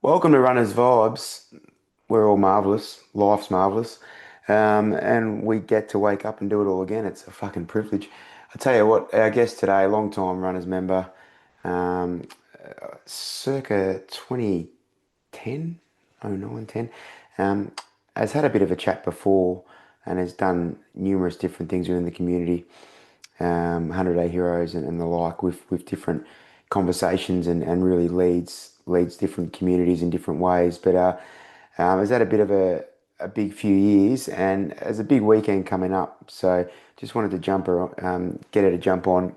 Welcome to Runners Vibes. We're all marvelous. Life's marvelous. And we get to wake up and do it all again. It's a fucking privilege. I tell you what, our guest today, long time Runners member, um, circa 2010, oh 09, 10, um, has had a bit of a chat before and has done numerous different things within the community, 100 Day Heroes and the like, with different conversations and really leads different communities in different ways. But has had a bit of a big few years and has a big weekend coming up. So just wanted to get her to jump on,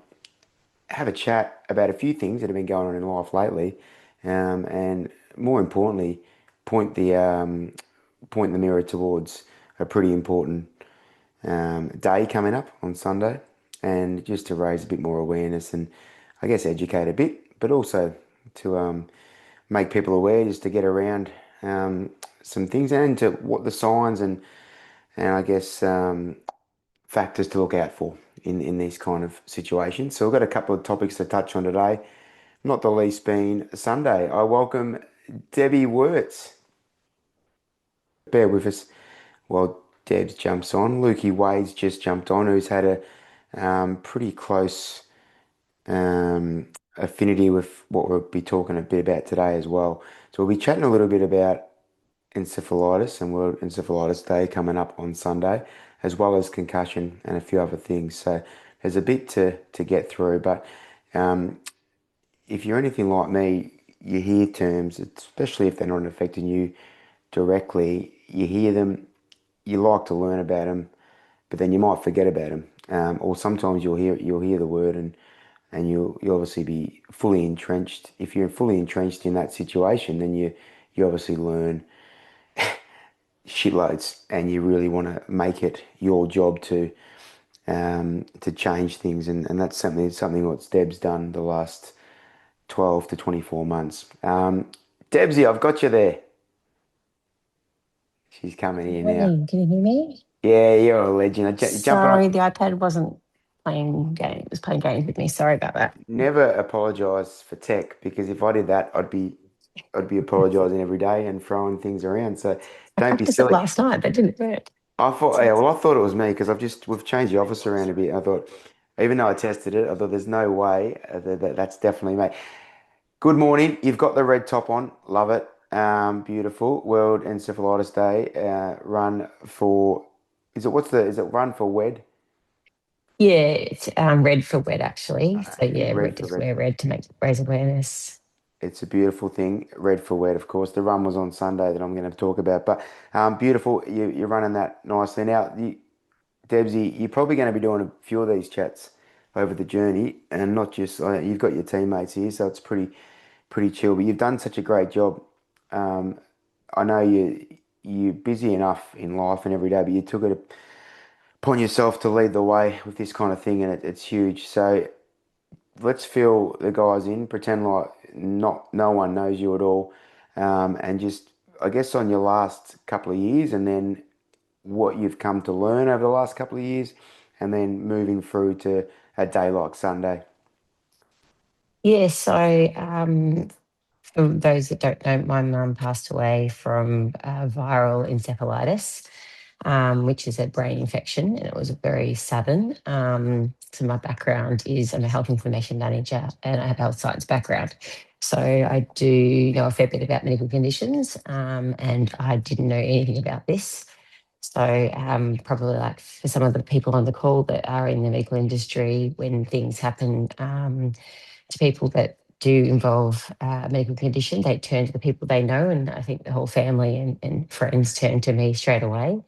have a chat about a few things that have been going on in life lately, and more importantly, point the point the mirror towards a pretty important day coming up on Sunday, and just to raise a bit more awareness and I guess educate a bit, but also to make people aware, just to get around some things and to what the signs and I guess factors to look out for in these kind of situations. So we've got a couple of topics to touch on today, not the least being Sunday. I welcome Debbie Wurtz. Bear with us while Debs jumps on. Lukey Wade's just jumped on, who's had a pretty close affinity with what we'll be talking a bit about today as well. So we'll be chatting a little bit about encephalitis and World Encephalitis Day coming up on Sunday, as well as concussion and a few other things. So there's a bit to get through, but um, if you're anything like me, you hear terms, especially if they're not affecting you directly, you hear them, you like to learn about them, but then you might forget about them. Or sometimes you'll hear the word and you'll obviously be fully entrenched. If you're fully entrenched in that situation, then you obviously learn shitloads, and you really want to make it your job to change things, and that's something what Deb's done the last 12 to 24 months. Debsy, I've got you there. She's coming here now. Morning, can you hear me? Yeah, you're a legend. Jumping on. Sorry, the iPad wasn't playing game. It was playing games with me. Sorry about that. Never apologise for tech, because if I did that, I'd be apologising every day and throwing things around. So I don't be practiced it silly. last night, but didn't work. I thought it was me because we've changed the office around a bit. I thought, even though I tested it, I thought there's no way that's definitely me. Good morning. You've got the red top on. Love it. Beautiful. World Encephalitis Day. Run for. Is it run for WED? Yeah, it's red for wet actually. So yeah, Red for just red. wear red to make raise awareness. It's a beautiful thing. Red for wet, of course. The run was on Sunday that I'm going to talk about, but beautiful. You're running that nicely. Now, Debsy, you're probably going to be doing a few of these chats over the journey, and not just you've got your teammates here, so it's pretty chill. But you've done such a great job. Um, I know you're busy enough in life and every day, but you took it upon yourself to lead the way with this kind of thing, and it's huge. So let's fill the guys in, pretend like not no one knows you at all, and just I guess on your last couple of years, and then what you've come to learn over the last couple of years, and then moving through to a day like Sunday. Yeah, so for those that don't know, my mum passed away from viral encephalitis, which is a brain infection, and it was very sudden. So my background is I'm a health information manager, and I have a health science background. So I do know a fair bit about medical conditions, and I didn't know anything about this. So probably like for some of the people on the call that are in the medical industry, when things happen to people that do involve a medical condition, they turn to the people they know, and I think the whole family and friends turn to me straight away,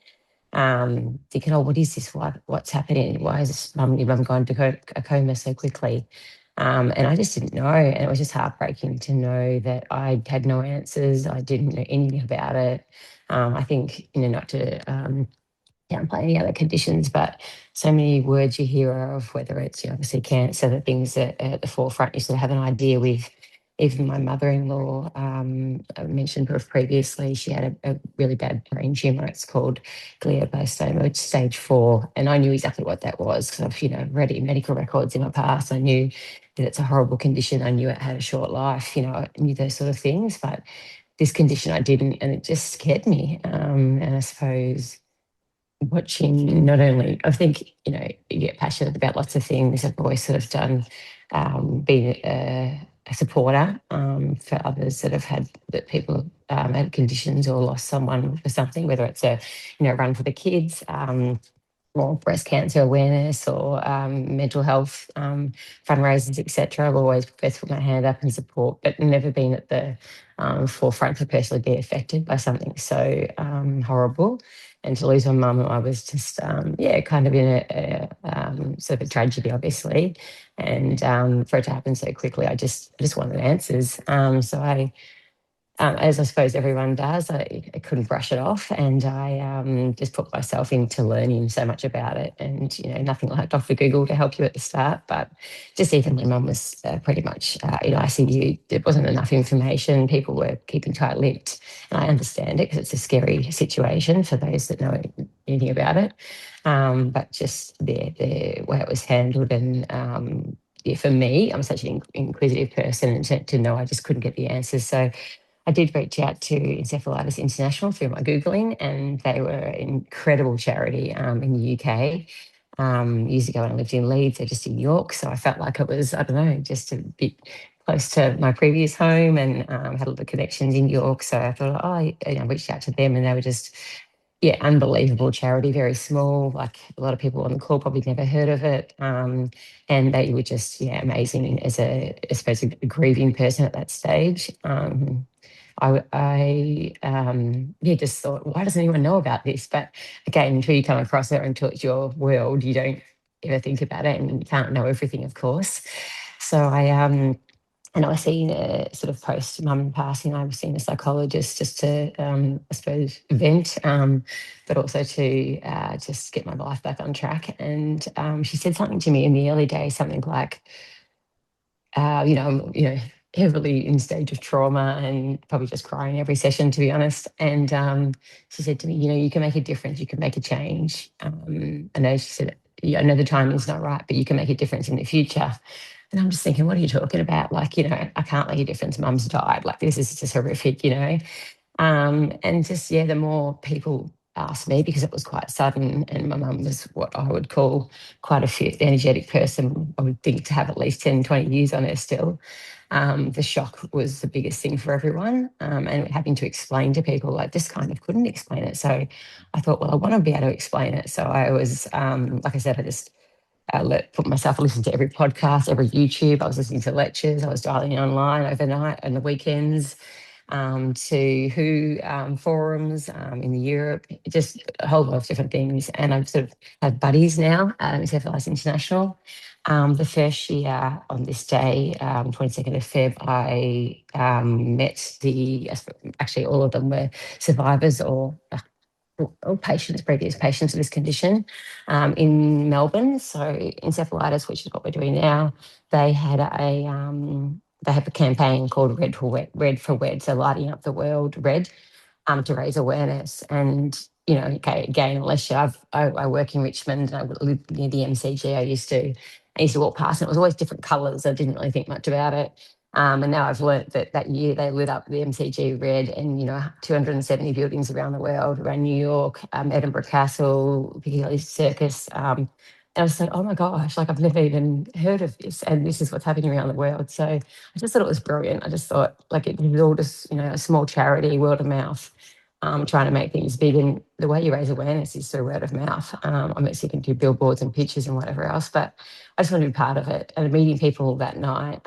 thinking, "Oh, what is this? What's happening? Why is your mum gone to a coma so quickly?" And I just didn't know, and it was just heartbreaking to know that I had no answers. I didn't know anything about it. I think, not to downplay any other conditions, but so many words you hear of, whether it's obviously cancer, the things that are at the forefront, you sort of have an idea with. Even my mother-in-law, I mentioned her previously, she had a really bad brain tumour. It's called glioblastoma stage 4, and I knew exactly what that was because I've read it in medical records in my past. I knew that it's a horrible condition. I knew it had a short life. I knew those sort of things, but this condition I didn't, and it just scared me. And I suppose watching not only, I think, you get passionate about lots of things. I've always sort of done, been a supporter for others that have had, that people had conditions or lost someone for something, whether it's a, run for the kids, or breast cancer awareness or mental health fundraisers, etc. I've always prepared to put my hand up and support, but never been at the forefront to personally be affected by something so horrible. And to lose my mum, I was just, kind of in a sort of a tragedy, obviously. And for it to happen so quickly, I just wanted answers. So as I suppose everyone does, I couldn't brush it off, and I just put myself into learning so much about it. And nothing like Dr. Google to help you at the start, but just even my mum was pretty much in ICU. There wasn't enough information. People were keeping tight-lipped, and I understand it because it's a scary situation for those that know anything about it. But just the way it was handled, and yeah, for me, I'm such an inquisitive person, and to know I just couldn't get the answers. So I did reach out to Encephalitis International through my Googling, and they were an incredible charity in the UK. Years ago, when I lived in Leeds, they're just in York. So I felt like it was, I don't know, just a bit close to my previous home, and had a lot of connections in York. So I thought, I reached out to them, and they were just, yeah, unbelievable charity, very small. Like a lot of people on the call probably never heard of it. And they were just, yeah, amazing as I suppose, a grieving person at that stage. Yeah, just thought, why doesn't anyone know about this? But again, until you come across it, until it's your world, you don't ever think about it, and you can't know everything, of course. So and I was seeing a sort of post mum passing, I was seeing a psychologist just to, I suppose, vent, but also to just get my life back on track. And she said something to me in the early days, something like, I'm, heavily in stage of trauma and probably just crying every session, to be honest. And she said to me, you can make a difference, you can make a change. I know she said, yeah, I know the timing's not right, but you can make a difference in the future. And I'm just thinking, what are you talking about? Like, I can't make a difference. Mum's died. Like, this is just horrific. And just, yeah, the more people asked me, because it was quite sudden, and my mum was what I would call quite a fit, energetic person, I would think, to have at least 10, 20 years on her still. The shock was the biggest thing for everyone, and having to explain to people, I just kind of couldn't explain it. So I thought, well, I want to be able to explain it. So I was, like I said, I just put myself, listen to every podcast, every YouTube. I was listening to lectures. I was dialing in online overnight and the weekends, to WHO forums in Europe, just a whole lot of different things. And I've sort of had buddies now at Encephalitis International. The first year on this day, 22nd of Feb, I met actually all of them were survivors or patients, previous patients of this condition, in Melbourne. So encephalitis, which is what we're doing now, they had they have a campaign called Red for Wed, Red for Wed, so lighting up the world red, to raise awareness. And okay, again, unless I work in Richmond and I live near the MCG, I used to walk past and it was always different colours. I didn't really think much about it. And now I've learnt that year they lit up the MCG red, and 270 buildings around the world, around New York, Edinburgh Castle, Piccadilly Circus. And I was like, oh my gosh, like I've never even heard of this, and this is what's happening around the world. So I just thought it was brilliant. I just thought, like, it was all just a small charity, word of mouth, trying to make things big. And the way you raise awareness is through word of mouth. Obviously, you can do billboards and pictures and whatever else, but I just want to be part of it. And meeting people that night,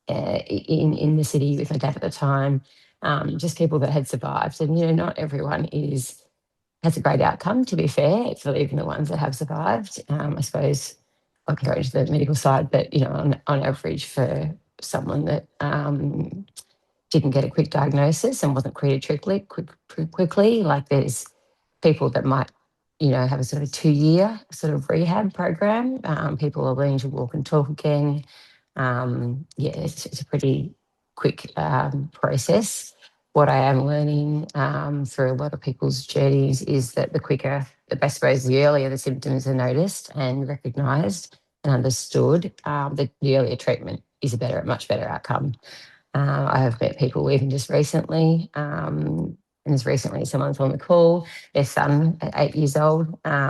in the city with my dad at the time, just people that had survived. And not everyone has a great outcome, to be fair, for even the ones that have survived. I suppose I can go into the medical side, but on average, for someone that didn't get a quick diagnosis and wasn't treated quickly, like there's people that might have a sort of 2-year sort of rehab program. People are learning to walk and talk again. Yeah, it's a pretty quick process. What I am learning through a lot of people's journeys is that the quicker, I suppose, the earlier the symptoms are noticed and recognised and understood, the earlier treatment is a much better outcome. I have met people even just recently, and as recently someone's on the call, their son at 8 years old. I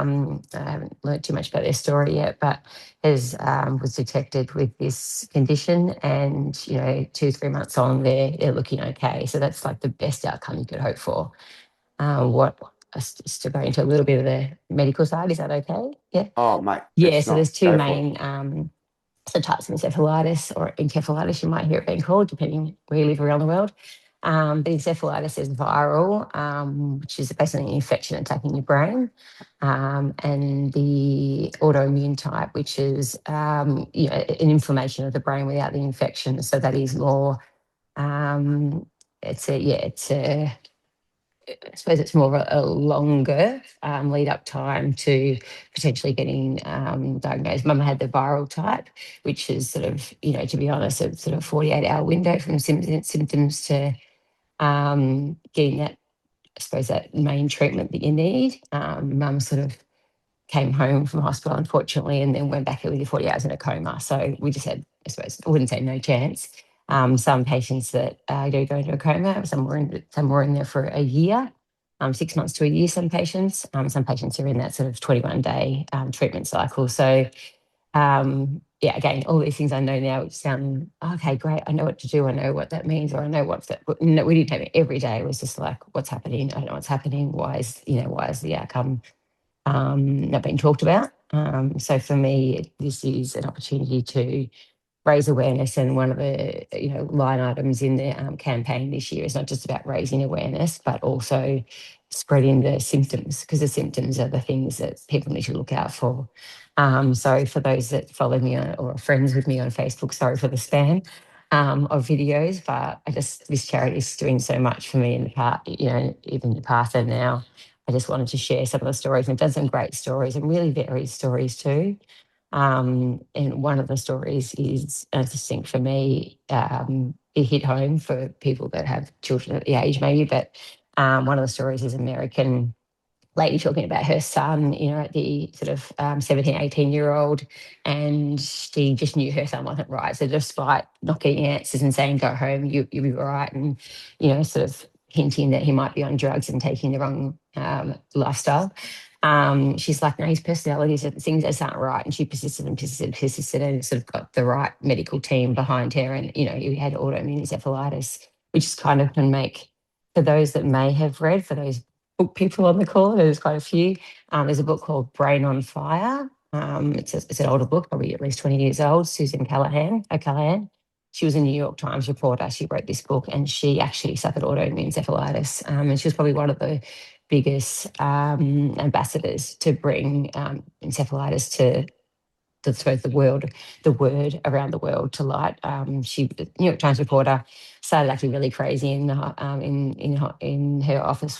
haven't learned too much about their story yet, but has was detected with this condition, and 2, 3 months on, they're looking okay. So that's like the best outcome you could hope for. What just to go into a little bit of the medical side, is that okay? Yeah. Oh, mate, Yeah. it's So not. there's two Go for it. main types of encephalitis, or encephalitis, you might hear it being called, depending where you live around the world. But encephalitis is viral, which is basically an infection attacking your brain, and the autoimmune type, which is an inflammation of the brain without the infection. So that is more. Um, it's a yeah, it's a I suppose it's more of a longer lead up time to potentially getting diagnosed. Mum had the viral type, which is sort of, to be honest, a sort of 48-hour window from symptoms to getting that, I suppose, that main treatment that you need. Mum sort of came home from hospital, unfortunately, and then went back within 40 hours in a coma. So we just had, I suppose, I wouldn't say no chance. Some patients that do go into a coma, some were in there for a year, 6 months to a year, some patients are in that sort of 21-day treatment cycle. So, yeah, again, all these things I know now, which sound, okay, great, I know what to do, I know what that means, or I know what that, no, we didn't have it every day. It was just like, what's happening? I don't know what's happening. Why is the outcome not being talked about? So for me, this is an opportunity to raise awareness, and one of the line items in the campaign this year is not just about raising awareness, but also spreading the symptoms, because the symptoms are the things that people need to look out for. So for those that follow me or are friends with me on Facebook, sorry for the spam of videos, but this charity is doing so much for me in the past, even in the past and now. I just wanted to share some of the stories, and I've done some great stories and really varied stories too. And one of the stories is, I just think for me, it hit home for people that have children at the age maybe, but one of the stories is American lady talking about her son, at the sort of 17, 18-year-old, and she just knew her son wasn't right. So despite not getting answers and saying, go home, you'll be right, and, sort of hinting that he might be on drugs and taking the wrong lifestyle. She's like, no, his personality is things that aren't right. And she persisted and persisted and sort of got the right medical team behind her. And, he had autoimmune encephalitis, which is kind of can make, for those that may have read, for those book people on the call, there's quite a few. There's a book called Brain on Fire. It's an older book, probably at least 20 years old. Susan O'Callaghan. She was a New York Times reporter. She wrote this book, and she actually suffered autoimmune encephalitis. And she was probably one of the biggest ambassadors to bring encephalitis to the word around the world to light. She, New York Times reporter, started acting really crazy in her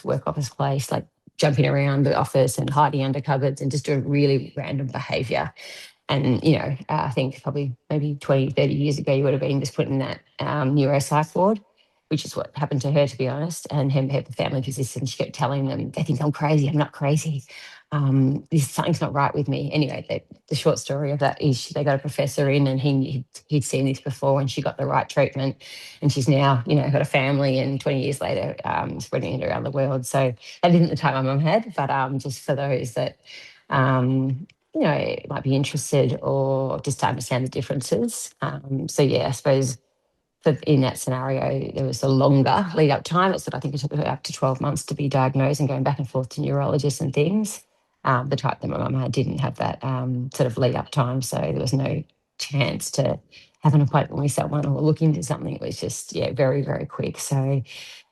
work office place, like jumping around the office and hiding under cupboards and just doing really random behaviour. And, I think probably maybe 20, 30 years ago, you would have been just put in that neuropsych ward, which is what happened to her, to be honest. And her family physician, she kept telling them, they think I'm crazy. I'm not crazy. Something's not right with me. Anyway, the short story of that is they got a professor in, and he'd seen this before, and she got the right treatment. And she's now, got a family, and 20 years later, spreading it around the world. So that isn't the time my mum had, but just for those that, might be interested or just to understand the differences. So yeah, I suppose in that scenario, there was a longer lead up time. I think it took her up to 12 months to be diagnosed and going back and forth to neurologists and things. The type that my mum had didn't have that sort of lead up time. So there was no chance to have an appointment with someone or look into something. It was just, yeah, very, very quick. So,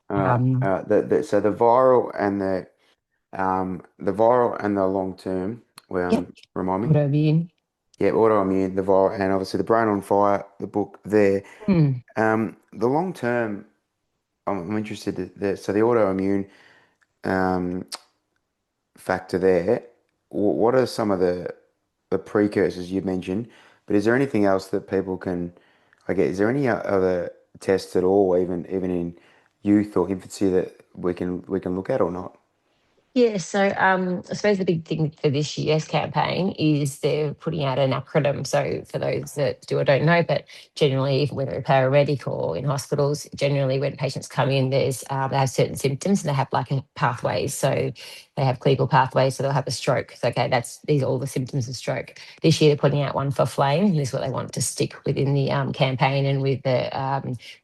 um, So the viral and the long term. yep, Remind me. autoimmune. Yeah, autoimmune, the viral, and obviously the brain on fire. The book there. Mm, The long term. I'm interested. So the autoimmune um, factor there. What are some of the precursors you mentioned? But is there anything else that people can? I guess, is there any other tests at all, even in youth or infancy, that we can look at or not? Yeah, so I suppose the big thing for this year's campaign is they're putting out an acronym. So for those that do or don't know, but generally, whether a paramedic or in hospitals, generally when patients come in, they have certain symptoms and they have like a pathways. So they have clinical pathways. So they'll have a stroke. So, okay, these are all the symptoms of stroke. This year they're putting out one for flame. And this is what they want to stick within the campaign and with the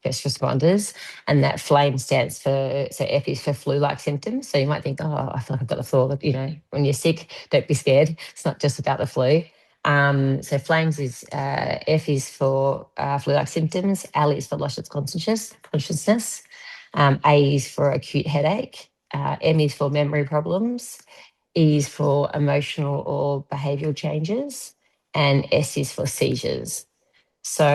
first responders. And that flame stands for, so F is for flu-like symptoms. So you might think, oh, I feel like I've got the flu. When you're sick, don't be scared. It's not just about the flu. So flames is F is for flu-like symptoms. L is for loss of consciousness. A is for acute headache. M is for memory problems. E is for emotional or behavioural changes, and S is for seizures. So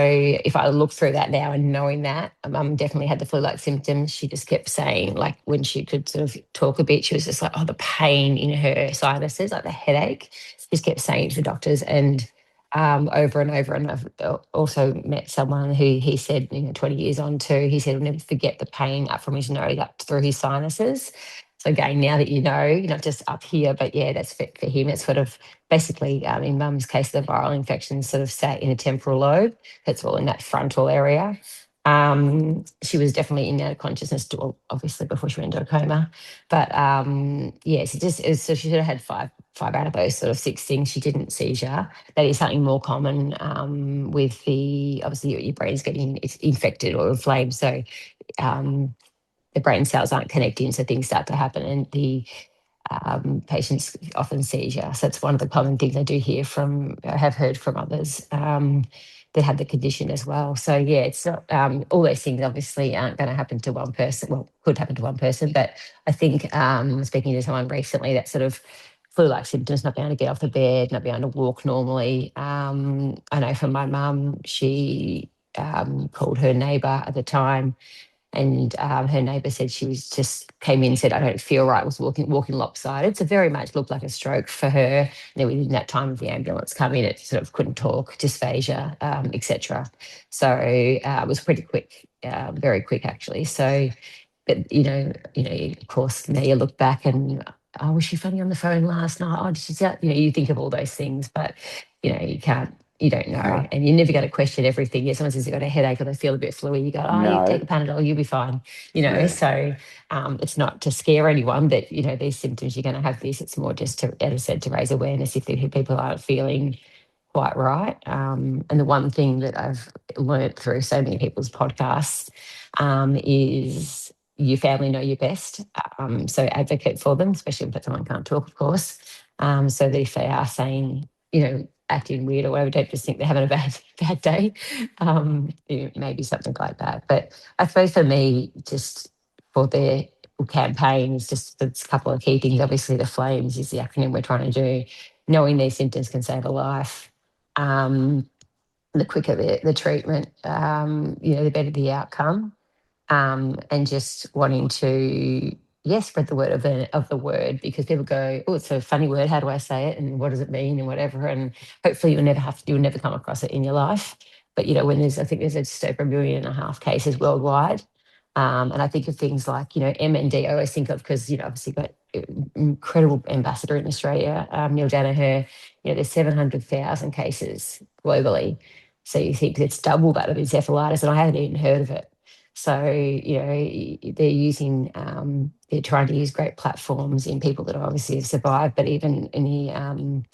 if I look through that now and knowing that, mum definitely had the flu-like symptoms. She just kept saying, like when she could sort of talk a bit, she was just like, oh, the pain in her sinuses, like the headache. She just kept saying it to the doctors and over and over. And I've also met someone who he said, 20 years on too, he said he'll never forget the pain up from his nose up through his sinuses. So again, now that you're not just up here, but yeah, that's for him. It's sort of basically, in mum's case, the viral infections sort of sat in the temporal lobe. That's all in that frontal area. She was definitely in and out of consciousness, obviously before she went into a coma. But yes, so she sort of had five out of those sort of six things. She didn't seizure. That is something more common with the obviously your brain's getting it's infected or inflamed, so the brain cells aren't connecting, so things start to happen, and the patients often seizure. So it's one of the common things I do hear from, I have heard from others that have the condition as well. So yeah, it's not, all those things obviously aren't going to happen to one person. Well, could happen to one person, but I think speaking to someone recently, that sort of flu-like symptoms, not being able to get off the bed, not being able to walk normally. I know from my mum, she called her neighbour at the time, and her neighbour said she was just came in and said, I don't feel right, was walking lopsided. So very much looked like a stroke for her. And then within that time of the ambulance coming, it sort of couldn't talk, dysphagia, etc. So it was pretty quick, very quick actually. So but of course, now you look back and, oh, was she funny on the phone last night? Oh, did she say, you think of all those things, but you don't know, No, and you're never going to question everything. Yeah, someone says they've got a headache or they feel a bit fluey, you go, oh, you take no, a Panadol, you'll be fine. yeah. So it's not to scare anyone that these symptoms you're going to have this. It's more just to, as I said, to raise awareness if people aren't feeling quite right. And the one thing that I've learned through so many people's podcasts is your family know you best. So advocate for them, especially if someone can't talk, of course. So that if they are saying, acting weird or whatever, don't just think they're having a bad day. Maybe something like that. But I suppose for me, just for their campaign is just a couple of key things. Obviously, the flames is the acronym we're trying to do. Knowing these symptoms can save a life. Um, the quicker the treatment, the better the outcome, and just wanting to spread the word of the word, because people go, oh, it's a funny word, how do I say it and what does it mean and whatever, and hopefully you'll never come across it in your life. But when I think there's just over 1.5 million cases worldwide, and I think of things like MND. I always think of, because obviously got incredible ambassador in Australia, Neil Danaher. There's 700,000 cases globally, so you think it's double that of encephalitis, and I hadn't even heard of it. So, they're trying to use great platforms in people that obviously have survived, but even in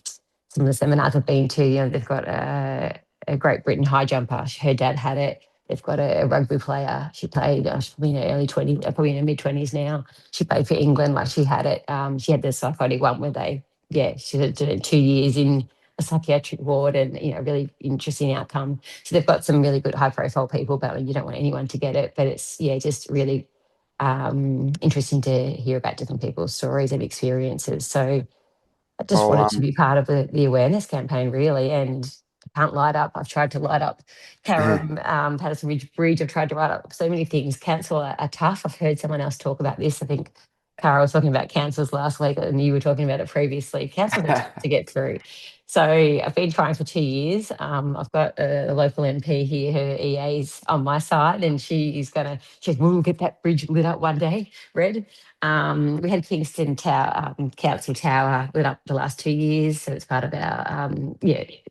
some of the seminars I've been to, they've got a Great Britain high jumper. Her dad had it. They've got a rugby player. She played, she's probably in her early 20s, probably in her mid 20s now. She played for England, like she had it. She had the psychotic one where she did it 2 years in a psychiatric ward, and, really interesting outcome. So they've got some really good high profile people, but you don't want anyone to get it. But it's, just really interesting to hear about different people's stories and experiences. So I just Well, wanted to be part of the awareness campaign, really. And I can't light up. I've tried to light up Carrum, Patterson Ridge Bridge. I've tried to light up so many things. Council are tough. I've heard someone else talk about this. I think Cara was talking about cancers last week, and you were talking about it previously. Cancers are tough to get through. So I've been trying for 2 years. I've got a local MP here, her EA's on my side, and she said, we'll get that bridge lit up one day, Red. We had Kingston Tower, Council Tower lit up the last 2 years. So it's part of our,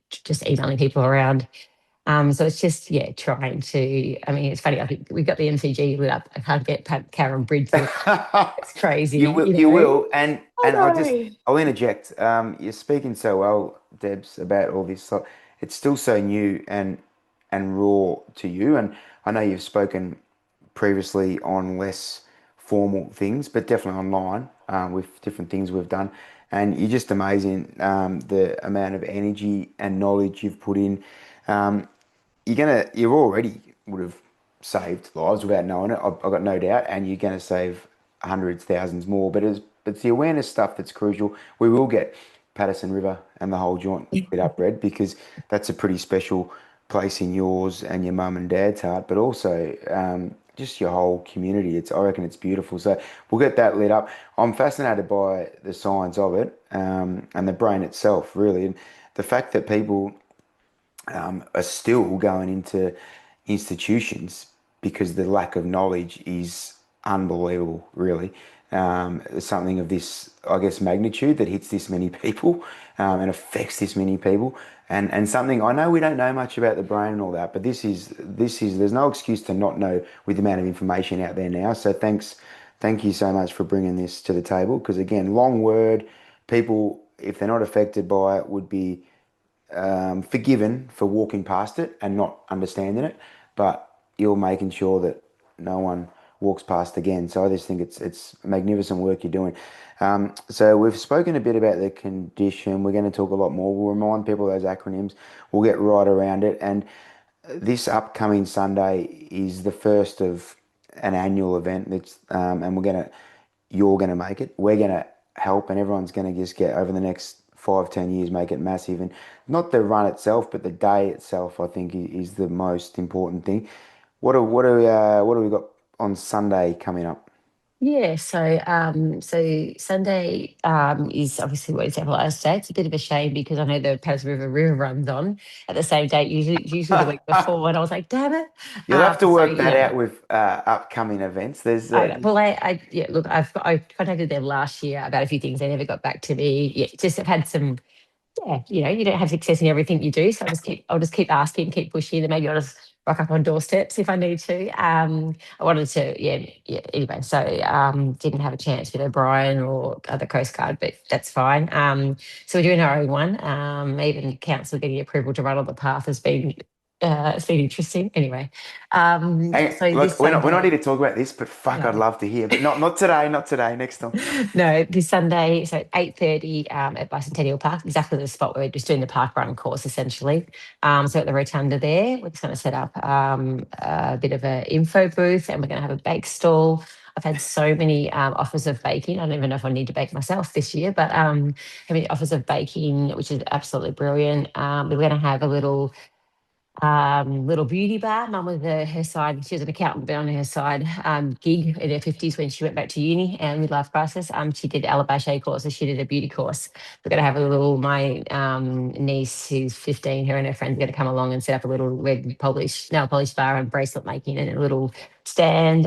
just emailing people around. So it's just, yeah, trying to, I mean, it's funny, I think we got the MCG lit up. I can't get Karen Bridge lit. It's You crazy, will, you you know? will, and I and know. I'll interject. You're speaking so well, Debs, about all this. So it's still so new and raw to you, and I know you've spoken previously on less formal things, but definitely online with different things we've done. And you're just amazing, the amount of energy and knowledge you've put in. Um, you already would have saved lives without knowing it. I've got no doubt, and you're gonna save hundreds, thousands more. But it's the awareness stuff that's crucial. We will get Patterson River and the whole joint lit up red because that's a pretty special place in yours and your mum and dad's heart, but also just your whole community. I reckon it's beautiful. So we'll get that lit up. I'm fascinated by the science of it and the brain itself, really, and the fact that people are still going into institutions because the lack of knowledge is unbelievable, really. Something of this, I guess, magnitude that hits this many people and affects this many people. And something I know we don't know much about the brain and all that, but there's no excuse to not know with the amount of information out there now. So thank you so much for bringing this to the table because again, long word, people if they're not affected by it would be forgiven for walking past it and not understanding it, but you're making sure that no one walks past again. So I just think it's magnificent work you're doing. So we've spoken a bit about the condition. We're going to talk a lot more. We'll remind people of those acronyms. We'll get right around it. And this upcoming Sunday is the first of an annual event. And you're gonna make it. We're gonna help, and everyone's gonna just get over the next 5, 10 years, make it massive. And not the run itself, but the day itself, I think, is the most important thing. What do we got on Sunday coming up? Yeah, so Sunday is obviously World Encephalitis Day. It's a bit of a shame because I know the Patterson River runs on at the same date, usually the week before, and I was like, damn it. You'll have to So work that out with upcoming events. Yeah, look, I contacted them last year about a few things. They never got back to me. Yeah, just have had some, yeah, you don't have success in everything you do. So I'll just keep asking, keep pushing, and maybe I'll just rock up on doorsteps if I need to. I wanted to, yeah. Anyway, so didn't have a chance with O'Brien or other Coast Guard, but that's fine. So we're doing our own one. Even council getting approval to run on the path has been. It's been interesting. Anyway, Hey, so this look, we're not here Sunday, to talk about this, but fuck, I'd no. love to hear. But not today, not today. Next time. No, this Sunday, so 8:30 at Bicentennial Park, exactly the spot where we're just doing the park run course essentially. So at the rotunda there, we're just going to set up a bit of an info booth and we're going to have a bake stall. I've had so many offers of baking. I don't even know if I need to bake myself this year, but having offers of baking, which is absolutely brilliant. We're going to have a little beauty bar. Mum was her side. She was an accountant, but on her side, gig in her 50s when she went back to uni and midlife crisis. She did alabaster courses. She did a beauty course. We're going to have my niece who's 15, her and her friends are going to come along and set up a little nail polish bar and bracelet making and a little stand.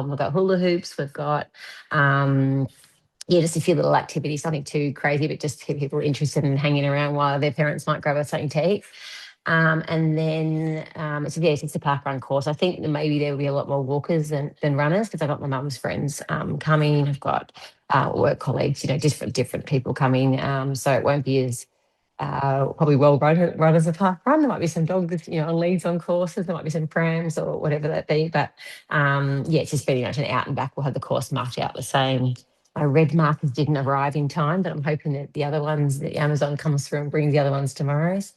We've got hula hoops. We've got, yeah, just a few little activities, nothing too crazy, but just to keep people interested in hanging around while their parents might grab us something to eat. And then it's a park run course. I think that maybe there will be a lot more walkers than runners because I've got my mum's friends coming. I've got work colleagues, different people coming. So it won't be as probably well run as a park run. There might be some dogs, on leads on courses. There might be some prams or whatever that be. But yeah, it's just pretty much an out and back. We'll have the course marked out the same. My red markers didn't arrive in time, but I'm hoping that the other ones, the Amazon comes through and brings the other ones tomorrow's.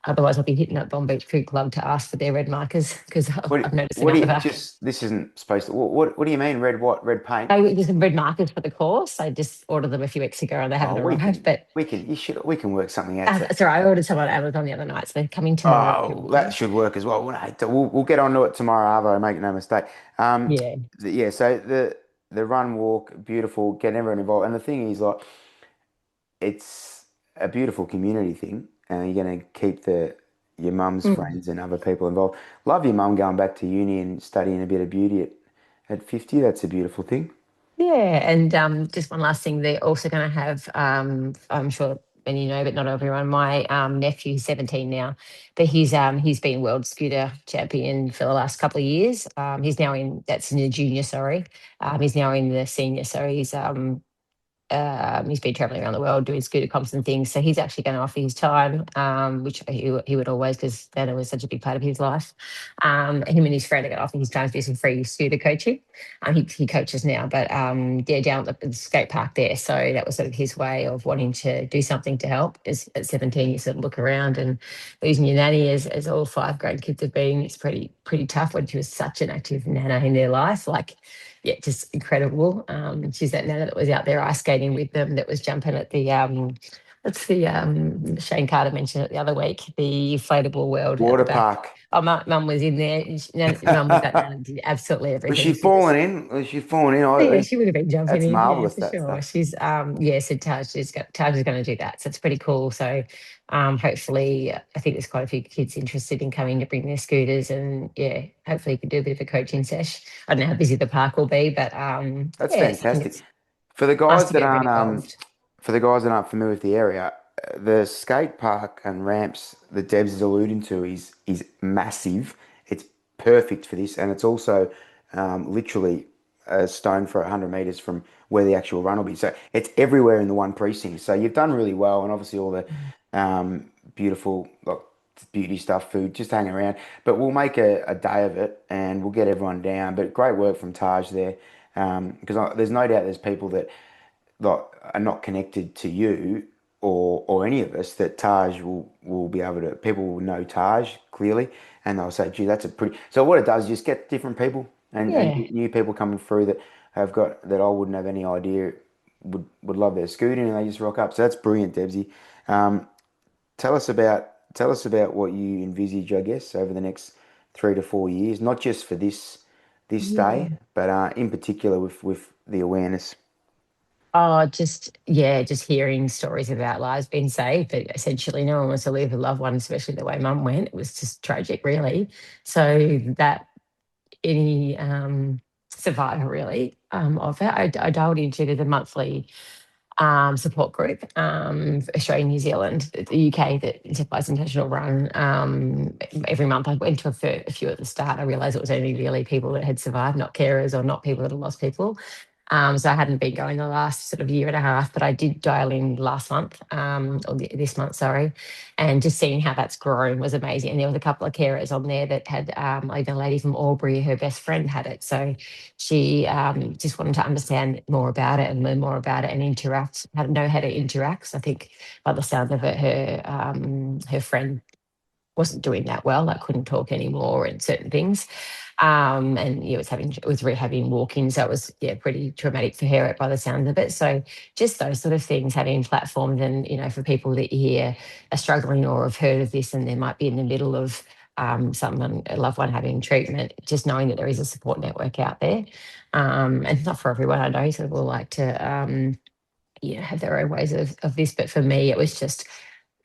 Otherwise, I'll be hitting up Bomb Beach Food Club to ask for their red markers because I've noticed they're What do out the you back. just? This isn't supposed to. What do you mean? Red what? Red paint? There's some red markers for the course. I just ordered them a few weeks ago and they Oh, haven't arrived. But we can work something out. sorry, I ordered some on Amazon the other night, so they're coming tomorrow. Oh, that should work as well. We'll get on to it tomorrow, Arvo, make no mistake. Um, Yeah. yeah, so the run walk, beautiful, getting everyone involved. And the thing is, like, it's a beautiful community thing, and you're going to keep the your mum's Mm. friends and other people involved. Love your mum going back to uni and studying a bit of beauty at 50. That's a beautiful thing. Yeah, and just one last thing, they're also going to have, I'm sure many know, but not everyone. My nephew's 17 now, but he's been world scooter champion for the last couple of years. He's now in that's in the junior, sorry. He's now in the senior, so he's been traveling around the world doing scooter comps and things. So he's actually going to offer his time, which he would always, because Nana was such a big part of his life. Him and his friend are going to offer his time to do some free scooter coaching. He coaches now, but yeah, down at the skate park there. So that was sort of his way of wanting to do something to help. As at 17, you sort of look around and losing your nanny, as all five grandkids have been, it's pretty tough when she was such an active nana in their life. Like, yeah, just incredible. She's that nana that was out there ice skating with them, that was jumping at the what's the Shane Carter mentioned it the other week, the inflatable world at the Water back. park. Oh, mum was in there. Mum was that nana, did absolutely Was she everything. She was, falling in? Was she falling in? oh yeah, she would have been jumping That's in, yeah, marvelous, for that sure. stuff. She's yeah, so Taj is going to do that. So it's pretty cool. So hopefully I think there's quite a few kids interested in coming to bring their scooters, and yeah, hopefully you can do a bit of a coaching sesh. I don't know how busy the park will be, but That's yeah, I think fantastic. it's For the nice guys to that get a bit aren't involved. for the guys that aren't familiar with the area, the skate park and ramps that Debs is alluding to is massive. It's perfect for this, and it's also literally a stone for 100 meters from where the actual run will be. So it's everywhere in the one precinct. So you've done really well, and obviously all the beautiful like beauty stuff, food, just hang around. But we'll make a day of it, and we'll get everyone down. But great work from Taj there, because there's no doubt there's people that like are not connected to you or any of us that Taj will be able to people will know Taj clearly and they'll say, gee, that's a pretty so what it does is just get different people and Yeah. new people coming through that have got that I wouldn't have any idea would love their scooting and they just rock up. So that's brilliant, Debsy. Um, tell us about what you envisage, I guess, over the next 3 to 4 years, not just for this day, Yeah. but in particular with the awareness. Oh, just yeah, just hearing stories about lives being saved, but essentially no one wants to leave a loved one, especially the way mum went. It was just tragic, really. So that any survivor really of it, I dialed into the monthly support group, Australia, New Zealand, the UK, that Encephalitis International run every month. I went to a few at the start. I realised it was only really people that had survived, not carers or not people that had lost people. So I hadn't been going the last sort of year and a half, but I did dial in last month, or this month, sorry, and just seeing how that's grown was amazing. And there was a couple of carers on there that had, like a lady from Albury, her best friend had it. So she just wanted to understand more about it and learn more about it and interact, how to know how to interact. So I think by the sound of it, her friend wasn't doing that well. I couldn't talk anymore and certain things. And yeah, was rehabbing walking. So it was, yeah, pretty traumatic for her by the sound of it. So just those sort of things, having platforms and, for people that you hear are struggling or have heard of this and they might be in the middle of someone, a loved one having treatment, just knowing that there is a support network out there. And it's not for everyone, I know, sort of all like to have their own ways of this. But for me, it was just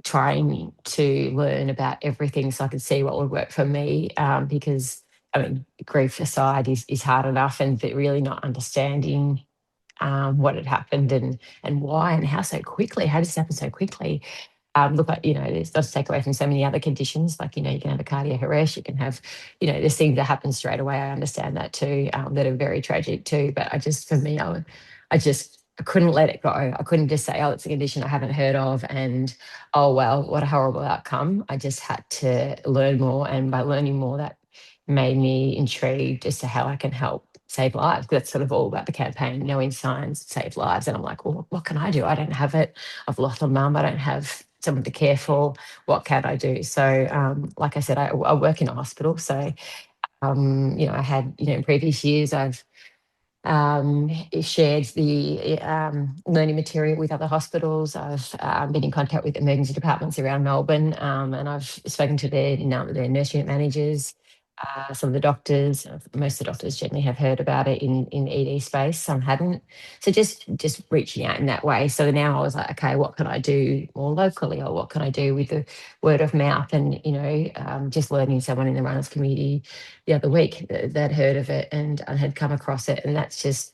trying to learn about everything so I could see what would work for me. Because I mean, grief aside is hard enough, and but really not understanding what had happened and why and how so quickly. How does this happen so quickly? Look, there's not to take away from so many other conditions, like, you can have a cardiac arrest, you can have, there's things that happen straight away. I understand that too, that are very tragic too. But for me, I couldn't let it go. I couldn't just say, oh, it's a condition I haven't heard of, and oh well, what a horrible outcome. I just had to learn more, and by learning more, that made me intrigued as to how I can help save lives. That's sort of all about the campaign, knowing signs save lives. And I'm like, well, what can I do? I don't have it. I've lost a mum. I don't have someone to care for. What can I do? So, like I said, I work in a hospital. So, I had, in previous years, I've shared the learning material with other hospitals. I've been in contact with emergency departments around Melbourne, and I've spoken to their nurse unit managers. Some of the doctors, most of the doctors generally have heard about it in ED space. Some hadn't. So just reaching out in that way. So now I was like, okay, what can I do more locally, or what can I do with the word of mouth? And just learning someone in the runners community the other week that heard of it and had come across it, and that just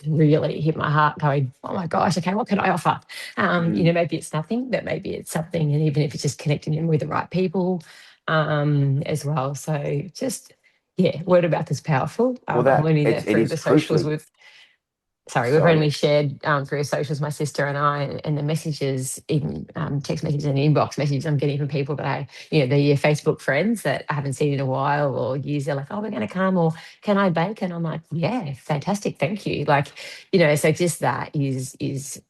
really hit my heart. Going, oh my gosh, okay, what can I offer? Mm. Maybe it's nothing, but maybe it's something, and even if it's just connecting them with the right people as well. So just, yeah, word of mouth is powerful. Well, I'm learning it that it through is the socials crucially. with, sorry, we've Sorry. only shared through socials, my sister and I, and the messages, even text messages and inbox messages I'm getting from people that they're your Facebook friends that I haven't seen in a while or years. They're like, oh, we're going to come, or can I bake? And I'm like, yeah, fantastic. Thank you. Like, so just that is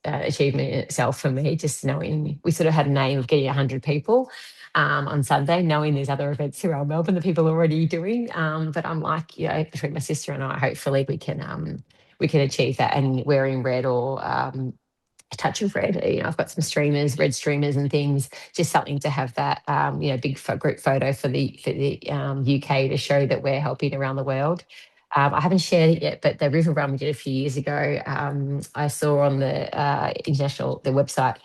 achievement in itself for me, just knowing we sort of had a name of getting 100 people on Sunday, knowing there's other events throughout Melbourne that people are already doing. But I'm like, between my sister and I, hopefully we can achieve that. And wearing red or a touch of red. I've got some streamers, red streamers and things, just something to have that, big group photo for the UK to show that we're helping around the world. I haven't shared it yet, but the river run we did a few years ago, I saw on the website,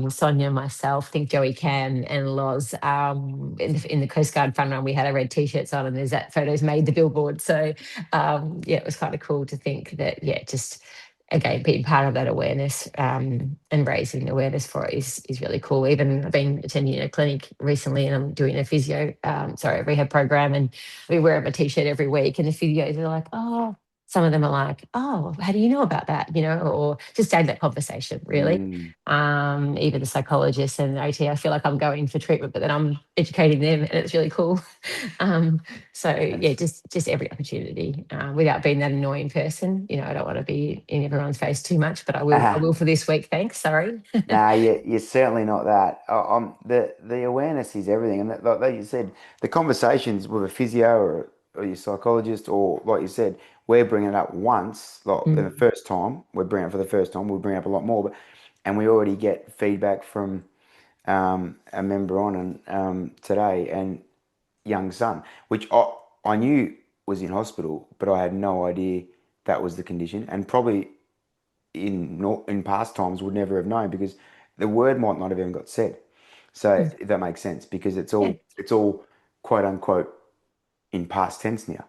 Sonia, myself, I think Joey Cam and Loz, in the Coast Guard fun run, we had our red t-shirts on, and there's that photos made the billboard. So it was kind of cool to think that, just again, being part of that awareness, and raising awareness for it is really cool. Even I've been attending a clinic recently, and I'm doing a rehab program, and we wear a t-shirt every week, and the physios are like, oh, some of them are like, oh, how do you know about that? Or just staying that conversation, really. Mm. Even the psychologists and the OT, I feel like I'm going for treatment, but then I'm educating them, and it's really cool. um, so yeah, That's just every opportunity, without being that annoying person. I don't want to be in everyone's face too much, but I will. I will for this week. Thanks. Sorry. Nah, you're certainly not that. The awareness is everything, and like you said, the conversations with a physio or your psychologist, or like you said, we're bringing it up once, like the Mm. first time we're bringing it for the first time, we'll bring it up a lot more, and we already get feedback from a member on and today and young son, which I knew was in hospital, but I had no idea that was the condition, and probably in past times would never have known because the word might not have even got said. So Mm. if that makes sense, because Yeah. it's all quote unquote in past tense now,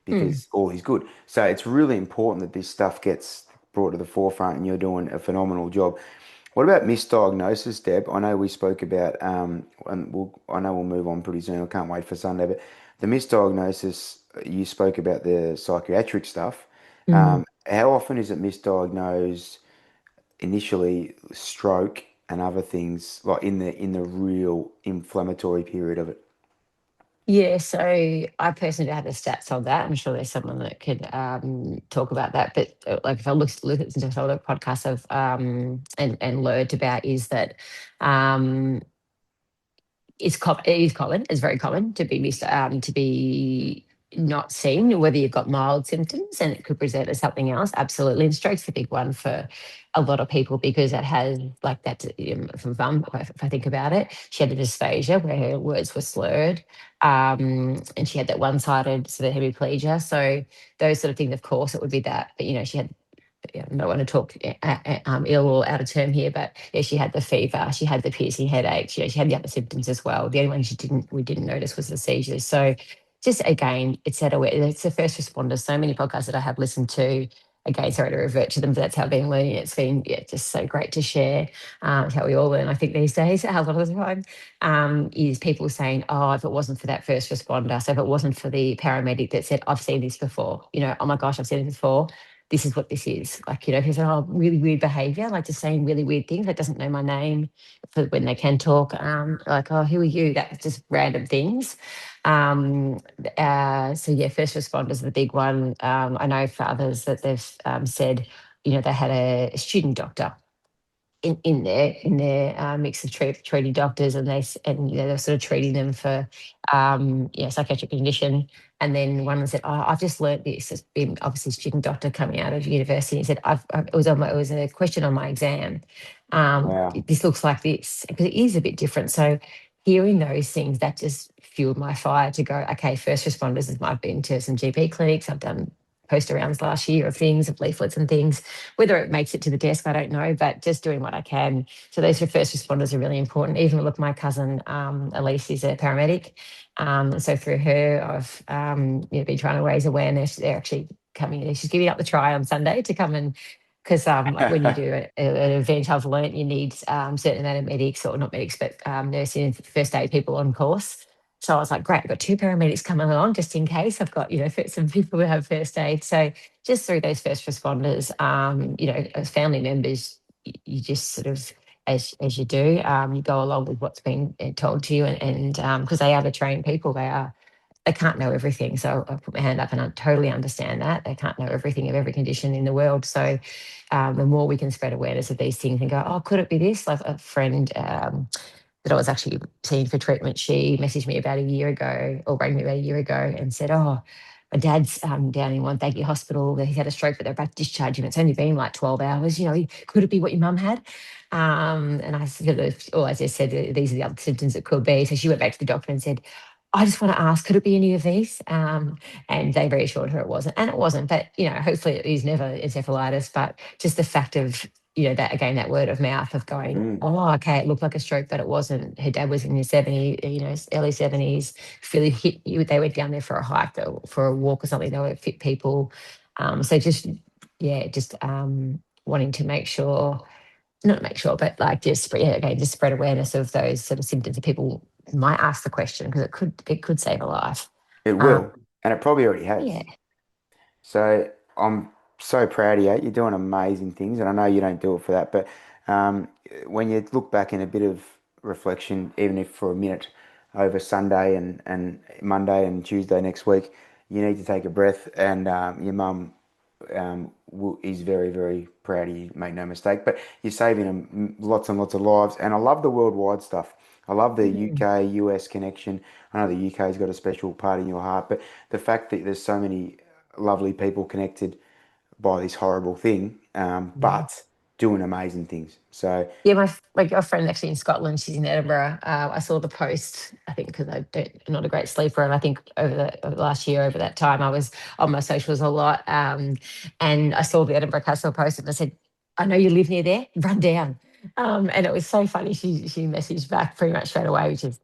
Mm. because all is good. So it's really important that this stuff gets brought to the forefront, and you're doing a phenomenal job. What about misdiagnosis, Deb? I know we spoke about, and I know we'll move on pretty soon. I can't wait for Sunday, but the misdiagnosis, you spoke about the psychiatric stuff. Mm. How often is it misdiagnosed initially, stroke and other things, like in the real inflammatory period of it? Yeah, so I personally don't have the stats on that. I'm sure there's someone that could talk about that. But like if I look at some other podcasts of and learned about is that um, it is common. It's very common to be to be not seen, whether you've got mild symptoms and it could present as something else. Absolutely, and stroke's the big one for a lot of people because it has like that. From Mum, if I think about it, she had a dysphagia where her words were slurred, and she had that one-sided sort of hemiplegia. So those sort of things, of course, it would be that. But she had, I don't want to talk ill or out of term here, but yeah, she had the fever, she had the piercing headaches, she had the other symptoms as well. The only one we didn't notice was the seizures. So just again, it's that aware. It's the first responders. So many podcasts that I have listened to. Again, sorry to revert to them, but that's how I've been learning. It's been just so great to share. How we all learn. I think these days, a lot of the time, is people saying, "Oh, if it wasn't for that first responder, so if it wasn't for the paramedic that said, I've seen this before, oh my gosh, I've seen it before." This is what this is. Like, if there's really weird behavior, like just saying really weird things, like doesn't know my name for when they can talk, like, oh, who are you? That's just random things. So yeah, first responders are the big one. I know for others that they've said, they had a student doctor in their mix of treating doctors, and they're sort of treating them for psychiatric condition. And then one said, "Oh, I've just learnt this." It's been obviously a student doctor coming out of university. He said, it was a question on my exam. Wow. This looks like this because it is a bit different. So hearing those things, that just fueled my fire to go, okay, first responders, I've been to some GP clinics, I've done post arounds last year of things, of leaflets and things. Whether it makes it to the desk, I don't know, but just doing what I can. So those first responders are really important. Even look, my cousin Elise is a paramedic. So through her, I've been trying to raise awareness. They're actually coming in. She's giving up the try on Sunday to come and, because like when you do an event, I've learnt you need certain amount of medics, or not medics, but nursing and first aid people on course. So I was like, great, I've got two paramedics coming along just in case. I've got, some people who have first aid. So just through those first responders, as family members, you just sort of, as you do, you go along with what's been told to you, and because they are the trained people, they can't know everything. So I put my hand up and I totally understand that. They can't know everything of every condition in the world. So the more we can spread awareness of these things and go, oh, could it be this? Like a friend that I was actually seeing for treatment, she messaged me about a year ago, or rang me about a year ago, and said, oh, my dad's down in Wonthaggi Hospital. He's had a stroke, but they're about to discharge him. It's only been like 12 hours. Could it be what your mum had? And I said, as I said, these are the other symptoms it could be. So she went back to the doctor and said, I just want to ask, could it be any of these? And they reassured her it wasn't. And it wasn't. But, hopefully it is never encephalitis. But just the fact of, that again, that word of mouth of going, Mm. oh, okay, it looked like a stroke, but it wasn't. Her dad was in his 70s, early 70s. Philly hit you. They went down there for a hike, or for a walk or something. They were fit people. So just, yeah, just wanting to make sure, not make sure, but like just spread, yeah, again, just spread awareness of those sort of symptoms that people might ask the question, because it could save a life. It Um, will, and it probably already yeah. has. So I'm so proud of you. You're doing amazing things, and I know you don't do it for that, but um, when you look back in a bit of reflection, even if for a minute over Sunday and Monday and Tuesday next week, you need to take a breath. And your mum is very, very proud of you, make no mistake. But you're saving them lots and lots of lives. And I love the worldwide stuff. I love the Mm. UK US connection. I know the UK's got a special part in your heart, but the fact that there's so many lovely people connected by this horrible thing, Mm. but doing amazing things. So, Yeah, my girlfriend actually in Scotland. She's in Edinburgh. I saw the post. I think because I'm not a great sleeper, and I think over the last year, over that time, I was on my socials a lot. And I saw the Edinburgh Castle post, and I said, "I know you live near there. Run down." And it was so funny. She messaged back pretty much straight away, which is,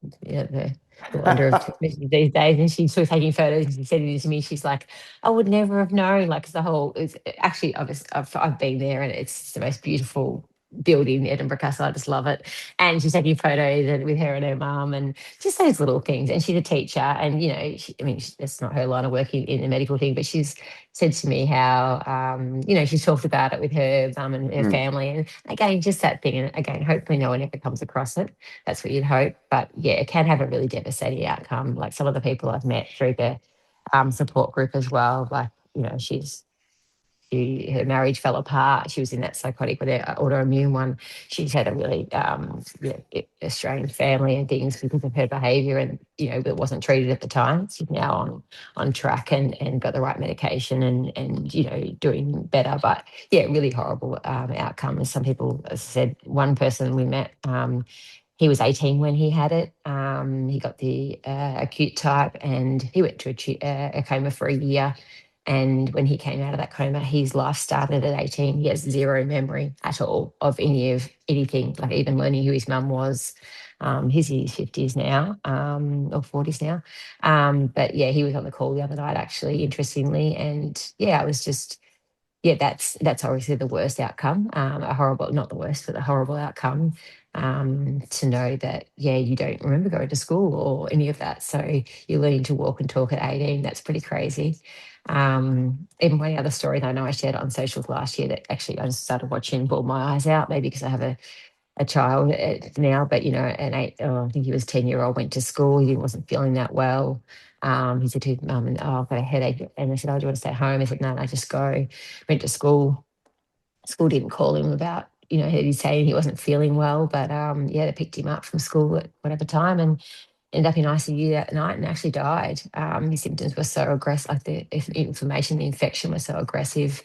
the wonder of messages these days. And she was taking photos and she said it to me. She's like, "I would never have known." Like, 'cause the whole, it's actually, I've been there, and it's the most beautiful building, Edinburgh Castle. I just love it. And she's taking photos with her and her mum, and just those little things. And she's a teacher, and that's not her line of work in the medical thing, but she's said to me how she's talked about it with her mum and her mm, family. And again, just that thing. And again, hopefully no one ever comes across it. That's what you'd hope. But yeah, it can have a really devastating outcome. Like some of the people I've met through the support group as well. Like, her marriage fell apart. She was in that psychotic with her autoimmune one. She's had a really estranged family and things because of her behaviour, and it wasn't treated at the time. She's now on track and got the right medication, and doing better. But yeah, really horrible outcomes. Some people, as I said, one person we met. He was 18 when he had it. He got the acute type, and he went to a coma for a year. And when he came out of that coma, his life started at 18. He has zero memory at all of anything, like even learning who his mum was. He's in his 50s now, or 40s now. But yeah, he was on the call the other night, actually, interestingly. And yeah, I was just, yeah, that's obviously the worst outcome, a horrible, not the worst, but the horrible outcome, to know that, yeah, you don't remember going to school or any of that. So you're learning to walk and talk at 18. That's pretty crazy. Even one other story that I know I shared on socials last year, that actually I just started watching, bawled my eyes out, maybe because I have a child now, but an I think he was 10-year-old, went to school. He wasn't feeling that well. He said to his mum, and I've got a headache. And I said, oh, do you want to stay home? He said, no, no, just go. Went to school. School didn't call him about, he's saying he wasn't feeling well, but yeah, they picked him up from school at whatever time and ended up in ICU that night and actually died. His symptoms were so aggressive, like the inflammation, the infection was so aggressive.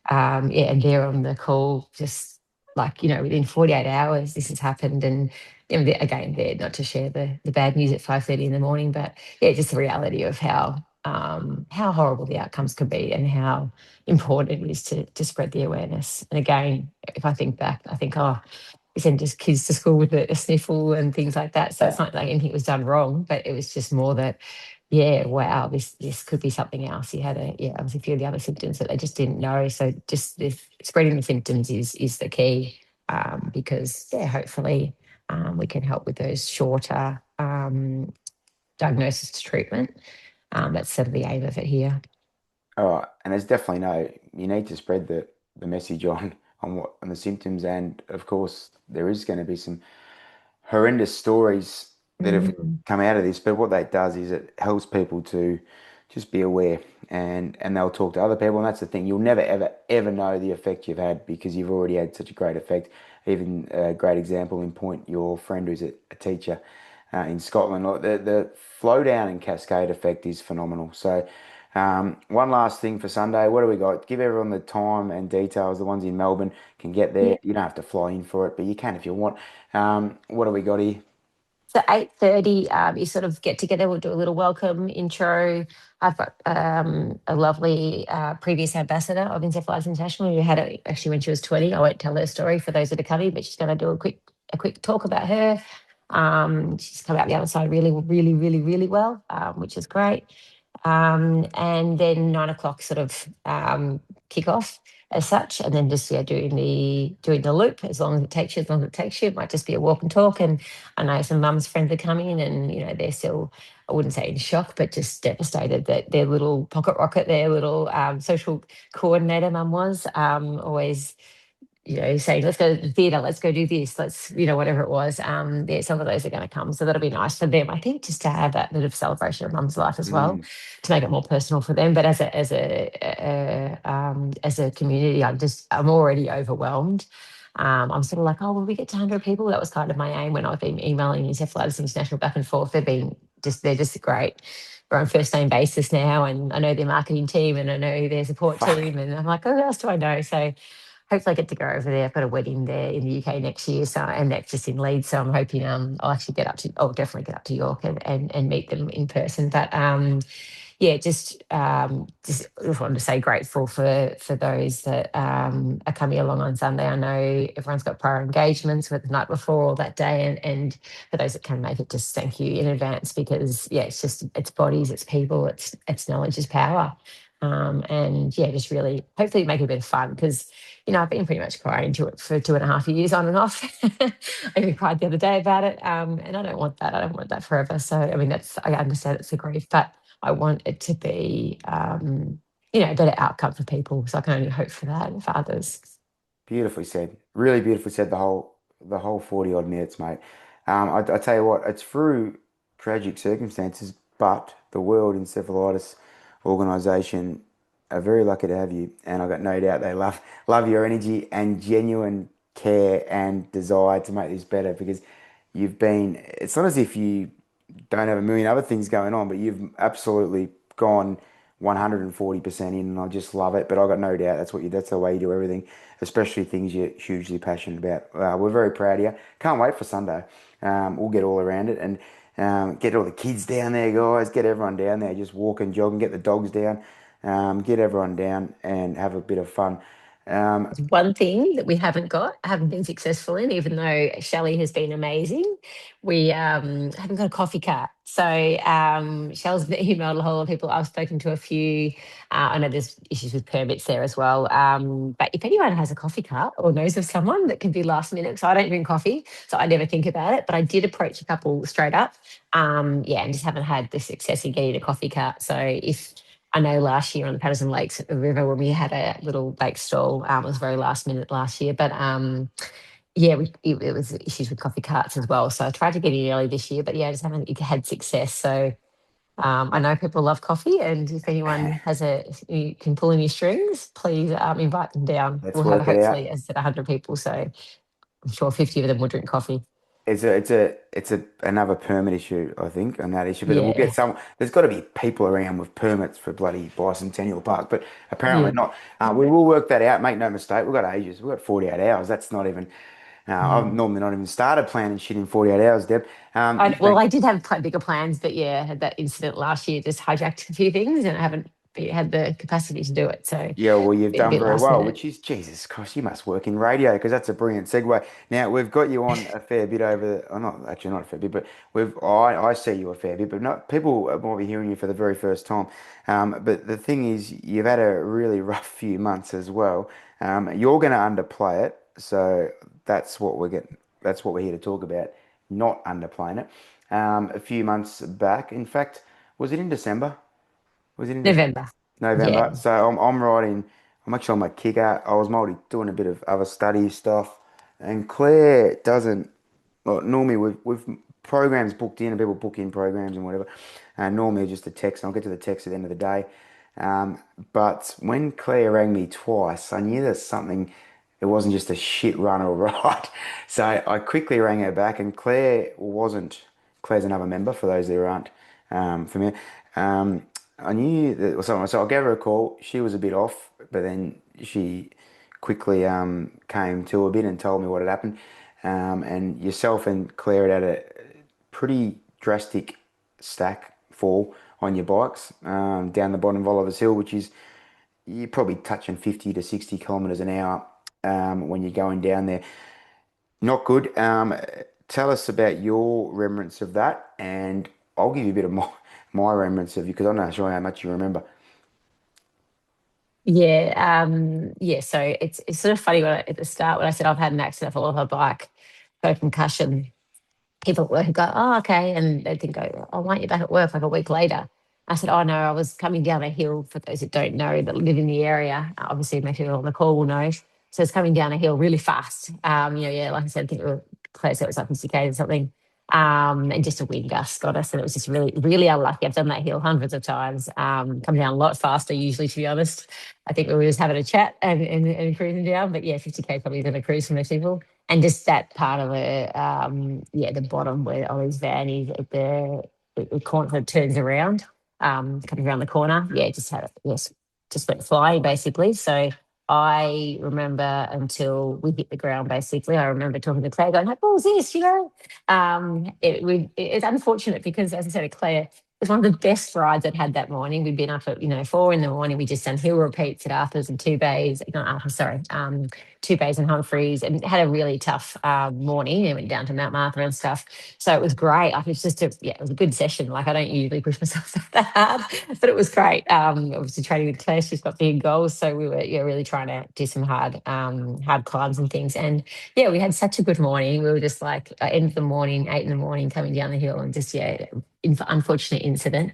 Yeah, and they're on the call, just like, within 48 hours, this has happened. And and again, there not to share the bad news at 5:30 in the morning, but yeah, just the reality of how horrible the outcomes could be and how important it is to spread the awareness. And again, if I think back, I think, oh, we send just kids to school with a sniffle and things like that. So it's not like anything was done wrong, but it was just more that, yeah, wow, this could be something else. He had there was a few of the other symptoms that they just didn't know. So just this spreading the symptoms is the key, because yeah, hopefully we can help with those shorter diagnosis to treatment. That's sort of the aim of it here. Oh, and there's definitely you need to spread the message on the symptoms, and of course there is going to be some horrendous stories that have Mm. come out of this. But what that does is it helps people to just be aware, and they'll talk to other people. And that's the thing, you'll never ever ever know the effect you've had because you've already had such a great effect. Even a great example in point, your friend who's a teacher in Scotland. Like, the flow down and cascade effect is phenomenal. So. One last thing for Sunday. What do we got? Give everyone the time and details. The ones in Melbourne can get there. Yeah. You don't have to fly in for it, but you can if you want. What do we got here? So 8:30, you sort of get together. We'll do a little welcome intro. I've got a lovely previous ambassador of Encephalitis International who had it actually when she was 20. I won't tell her story for those that are coming, but she's going to do a quick talk about her. She's come out the other side really, really, really, really well, which is great. And then 9 o'clock sort of kick off as such, and then just doing the loop as long as it takes you, as long as it takes you. It might just be a walk and talk. And I know some mums friends are coming, and they're still, I wouldn't say in shock, but just devastated that their little pocket rocket, their little social coordinator mum was always saying, let's go to the theatre, let's go do this, let's, whatever it was. Yeah, some of those are going to come. So that'll be nice for them, I think, just to have that bit of celebration of mum's life as well, Mm, to make it more personal for them. But as a community, I'm already overwhelmed. I'm sort of like, oh, will we get to 100 people? That was kind of my aim when I've been emailing Encephalitis International back and forth. They're just great. We're on first name basis now, and I know their marketing team and I know their support fuck. team, and I'm like, oh, who else do I know? So hopefully I get to go over there. I've got a wedding there in the UK next year, so, and that's just in Leeds. So I'm hoping I'll actually definitely get up to York and meet them in person. But yeah, just wanted to say grateful for those that are coming along on Sunday. I know everyone's got prior engagements with the night before or that day, and for those that can make it, just thank you in advance, because yeah, it's bodies, it's people, it's knowledge is power. And yeah, just really hopefully make it a bit of fun, because I've been pretty much crying to it for 2.5 years on and off. I even cried the other day about it. And I don't want that. I don't want that forever. So, I mean, I understand it's a grief, but I want it to be, a better outcome for people. So I can only hope for that and for others. Beautifully said. Really beautifully said. The whole 40 odd minutes, mate. I tell you what, it's through tragic circumstances, but the World Encephalitis Organization are very lucky to have you, and I've got no doubt they love your energy and genuine care and desire to make this better, because it's not as if you don't have a million other things going on, but you've absolutely gone 140% in, and I just love it. But I got no doubt that's the way you do everything, especially things you're hugely passionate about. We're very proud of you. Can't wait for Sunday. We'll get all around it, and get all the kids down there, guys. Get everyone down there. Just walk and jog and get the dogs down. Get everyone down and have a bit of fun. Um, There's one thing that we haven't been successful in, even though Shelley has been amazing. We haven't got a coffee cart. So Shell's emailed a whole lot of people. I've spoken to a few. I know there's issues with permits there as well. But if anyone has a coffee cart or knows of someone that can be last minute, so I don't drink coffee, so I never think about it. But I did approach a couple straight up. Yeah, and just haven't had the success in getting a coffee cart. So if I know last year on the Patterson Lakes River when we had a little bake stall, it was very last minute last year, but yeah, it was issues with coffee carts as well. So I tried to get in early this year, but yeah, I just haven't had success. So I know people love coffee, and if anyone you can pull any strings, please invite them down. let's We'll have work it out. hopefully, as I said, 100 people. So I'm sure 50 of them will drink coffee. It's a another permit issue, I think, on that issue. But we'll get Yeah, some. There's got to be people around with permits for bloody Bicentennial Park, but apparently yeah. not. We will work that out. Make no mistake. We've got ages. We've got 48 hours. That's not even. I've normally not even started planning shit in 48 hours, Deb. Well, But I did have bigger plans, but yeah, I had that incident last year, just hijacked a few things, and I haven't had the capacity to do it. So yeah, well, you've been a done bit very last well, minute. which is Jesus Christ, you must work in radio because that's a brilliant segue. Now we've got you on a fair bit over, oh, not actually not a fair bit, but I see you a fair bit, but not people might be hearing you for the very first time. But the thing is, you've had a really rough few months as well. You're going to underplay it, so that's what we're getting. That's what we're here to talk about, not underplaying it. A few months back, in fact, was it in December? Was it in December? November. Yeah. November. So I'm writing, I'm actually on my kicker. I was multi doing a bit of other study stuff. And Claire doesn't, well, normally we've programs booked in and people book in programs and whatever. And normally just a text, and I'll get to the text at the end of the day. Um, but when Claire rang me twice, I knew there's something, it wasn't just a shit run or ride. So I quickly rang her back, and Claire's another member for those that aren't familiar. Um, I knew that was something, so I gave her a call. She was a bit off, but then she quickly came to a bit and told me what had happened. And yourself and Claire had a pretty drastic stack fall on your bikes down the bottom of Oliver's Hill, which is you're probably touching 50 to 60 kilometers an hour when you're going down there. Not good. Tell us about your remembrance of that, and I'll give you a bit of my remembrance of you because I'm not sure how much you remember. Yeah. Yeah. So it's sort of funny at the start when I said I've had an accident, I fall off a bike, got a concussion. People at work would go, oh, okay. And they'd think, oh, I want you back at work like a week later. I said, oh, no, I was coming down a hill for those that don't know that live in the area. Obviously, most people on the call will know. So it's coming down a hill really fast. Yeah, like I said, I think Claire said it was like 50K or something. And just a wind gust got us. And it was just really, really unlucky. I've done that hill hundreds of times, come down a lot faster, usually, to be honest. I think we were just having a chat and cruising down. But yeah, 50K probably isn't a cruise for most people, and just that part of it, the bottom where Ollie's van is at the corner that turns around, coming around the corner. Yeah, just went flying basically. So I remember until we hit the ground, basically, I remember talking to Claire going, like, what was this, it's unfortunate because, as I said to Claire, it was one of the best rides I'd had that morning. We'd been up at, 4 in the morning. We just done hill repeats at Arthur's and Two Bays, not Arthur, sorry, Two Bays and Humphreys, and had a really tough morning. And went down to Mount Martha and stuff. So it was great. Like, it was a good session. Like, I don't usually push myself that hard, but it was great. Obviously training with Claire, she's got big goals. So we were, really trying to do some hard climbs and things. And yeah, we had such a good morning. We were just like, end of the morning, 8 in the morning, coming down the hill, and just, unfortunate incident.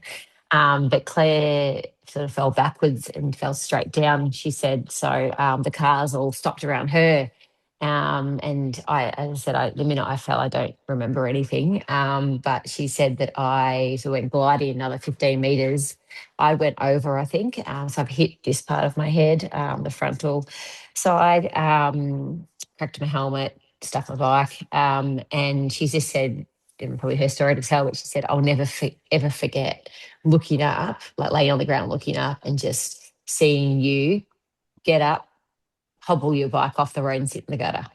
But Claire sort of fell backwards and fell straight down, she said. So the cars all stopped around her. And as I said, the minute I fell, I don't remember anything. But she said that I sort of went gliding another 15 meters. I went over, I think. So I've hit this part of my head, the frontal side, cracked my helmet, stuck my bike. And she just said, and probably her story to tell, but she said, I'll never ever forget looking up, like laying on the ground, looking up and just seeing you get up, hobble your bike off the road and sit in the gutter.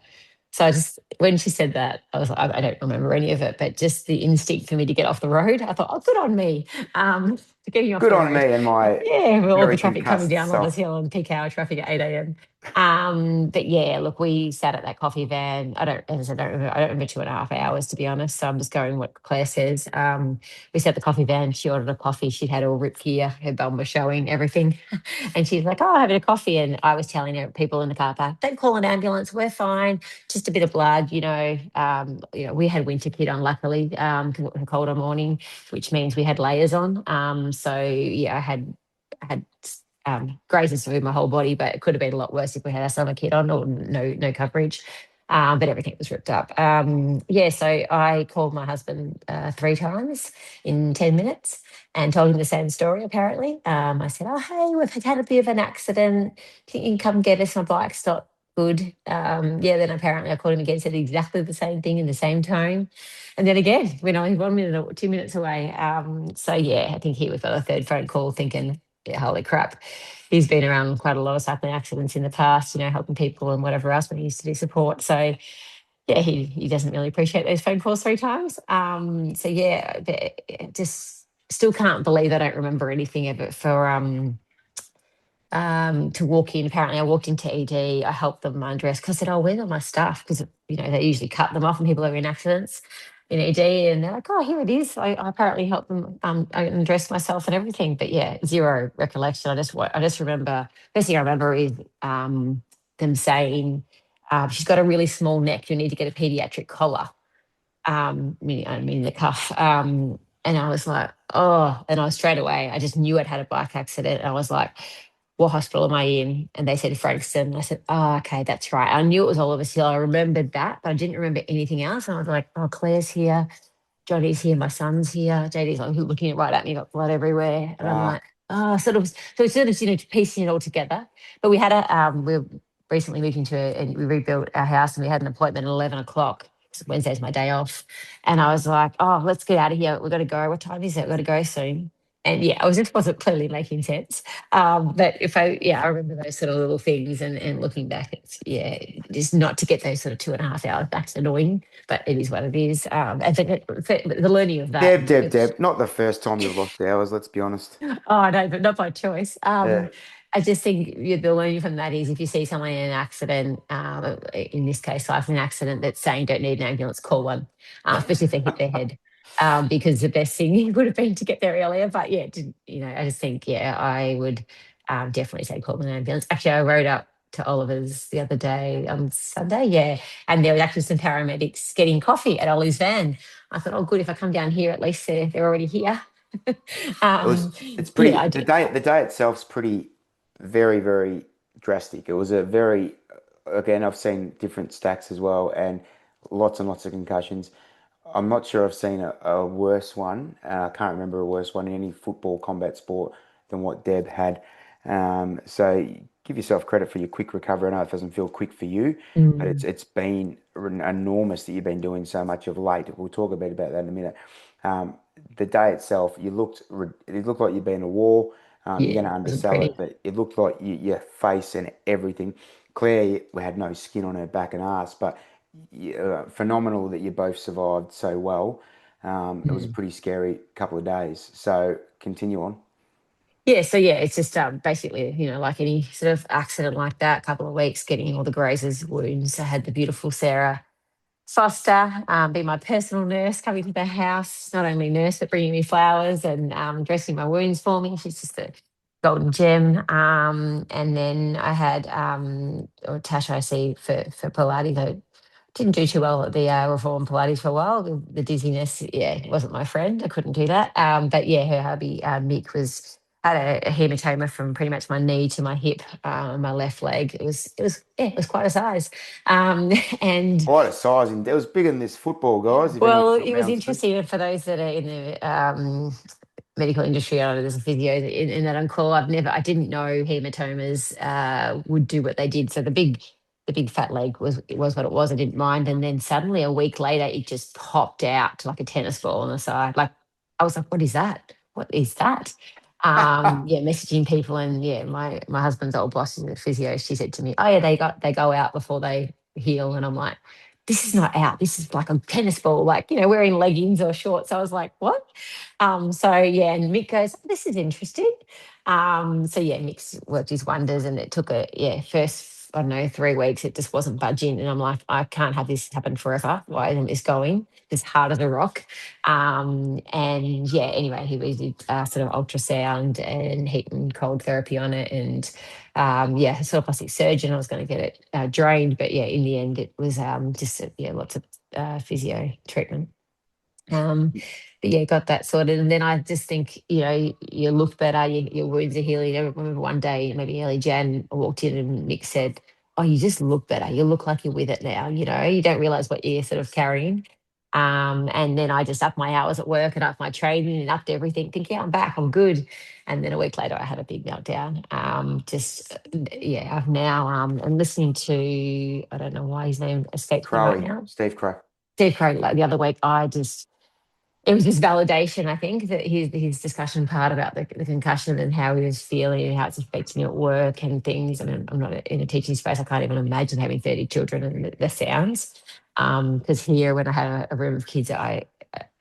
So when she said that, I was like, I don't remember any of it, but just the instinct for me to get off the road, I thought, oh, good on me, for getting off Good the on road. me and my Yeah, with all the very traffic coming concussed down Lovers self. Hill and peak hour traffic at 8 a.m. But yeah, look, we sat at that coffee van. As I said, I don't remember 2.5 hours, to be honest. So I'm just going what Claire says. We sat at the coffee van. She ordered a coffee. She'd had all ripped gear. Her bum was showing, everything. And she's like, oh, having a coffee. And I was telling people in the car park, don't call an ambulance. We're fine. Just a bit of blood, we had winter kit on, luckily, because it was a colder morning, which means we had layers on. So yeah, I had grazes through my whole body, but it could have been a lot worse if we had our summer kit on or no coverage. But everything was ripped up. Yeah, so I called my husband 3 times in 10 minutes and told him the same story, apparently. I said, oh, hey, we've had a bit of an accident. Think you can come get us? My bike's not good. Yeah, then apparently I called him again, said exactly the same thing in the same tone. And then again, when I was 1 minute or 2 minutes away. So yeah, I think he was on a third phone call thinking, yeah, holy crap. He's been around quite a lot of cycling accidents in the past, helping people and whatever else when he used to do support. So yeah, he doesn't really appreciate those phone calls 3 times. So yeah, just still can't believe I don't remember anything of it for to walk in. Apparently, I walked into ED. I helped them undress because I said, "Oh, where's all my stuff?" Because they usually cut them off when people are in accidents in ED, and they're like, "Oh, here it is." I apparently helped them undress myself and everything. But yeah, zero recollection. I just remember. First thing I remember is them saying, "She's got a really small neck. You need to get a pediatric collar." I mean the cuff. And I was like, oh, and I was straight away, I just knew I'd had a bike accident. And I was like, what hospital am I in? And they said Frankston. And I said, oh, okay, that's right. I knew it was Oliver Hill. I remembered that, but I didn't remember anything else. And I was like, oh, Claire's here. Johnny's here, my son's here. JD's like looking right at me, got blood everywhere. And I'm Ah, like, oh, sort of, piecing it all together. But we recently moved and we rebuilt our house and we had an appointment at 11 o'clock. So Wednesday's my day off. And I was like, oh, let's get out of here. We've got to go. What time is it? We've got to go soon. And yeah, I was just wasn't clearly making sense. But I remember those sort of little things and looking back, it's, yeah, just not to get those sort of 2.5 hours back is annoying, but it is what it is. I think the learning of that. Deb. Not the first time you've lost hours, let's be honest. Oh no, but not by choice. Yeah. I just think the learning from that is if you see someone in an accident, in this case, life in an accident, that's saying don't need an ambulance, call one, especially if they hit their head. Because the best thing would have been to get there earlier. But yeah, I just think, yeah, I would definitely say call an ambulance. Actually, I rode up to Oliver's the other day on Sunday, yeah, and there was actually some paramedics getting coffee at Ollie's van. I thought, oh, good, if I come down here, at least they're already here. It was um, it's yeah, pretty the day itself's pretty very, very drastic. It was a very again, I've seen different stacks as well and lots of concussions. I'm not sure I've seen a worse one. I can't remember a worse one in any football combat sport than what Deb had. So give yourself credit for your quick recovery. I know it doesn't feel quick for you, but mm, it's been enormous that you've been doing so much of late. We'll talk a bit about that in a minute. Um, the day itself, it looked like you'd been in a war. You're yeah, going to it wasn't undersell it, pretty. but it looked like your face and everything. Claire had no skin on her back and ass, but phenomenal that you both survived so well. It was a Mm. pretty scary couple of days. So continue on. Yeah, so yeah, it's just basically, like any sort of accident like that, a couple of weeks getting all the grazes wounds. I had the beautiful Sarah Foster, be my personal nurse, coming to the house, not only nurse, but bringing me flowers and dressing my wounds for me. She's just a golden gem. And then I had Tasha, I see, for Pilates. I didn't do too well at the Reform Pilates for a while. The dizziness, yeah, wasn't my friend. I couldn't do that. But yeah, her hubby, Mick, had a hematoma from pretty much my knee to my hip, on my left leg. It was quite a size. And Quite a size. It was bigger than this football, guys, if anyone's well, got it was bouncers. interesting for those that are in the medical industry. I know there's a physio in that on call. I didn't know hematomas would do what they did. So the big fat leg was what it was. I didn't mind. And then suddenly a week later, it just popped out like a tennis ball on the side. Like I was like, what is that? What is that? Yeah, messaging people, and yeah, my husband's old boss is a physio. She said to me, oh yeah, they go out before they heal. And I'm like, this is not out. This is like a tennis ball, like, wearing leggings or shorts. I was like, what? So yeah, and Mick goes, this is interesting. So yeah, Mick's worked his wonders, and it took first, I don't know, 3 weeks, it just wasn't budging. And I'm like, I can't have this happen forever. Why isn't this going? It's hard as a rock. And yeah, anyway, we did sort of ultrasound and heat and cold therapy on it. And yeah, I saw a plastic surgeon. I was going to get it drained, but yeah, in the end, it was just lots of physio treatment. Um, but yeah, got that sorted. And then I just think, you look better, your wounds are healing. I remember one day, maybe early Jan, I walked in and Nick said, oh, you just look better. You look like you're with it now. You don't realize what you're sort of carrying. And then I just upped my hours at work and upped my training and upped everything, thinking, yeah, I'm back, I'm good. And then a week later, I had a big meltdown. I've now, I'm listening to, I don't know why his name escapes me right Crowy, now. Steve Crow. Steve Crow, like the other week, I just, it was just validation, I think, that his discussion part about the concussion and how he was feeling and how it's affecting him at work and things. I mean, I'm not in a teaching space. I can't even imagine having 30 children and the sounds. Because here, when I have a room of kids,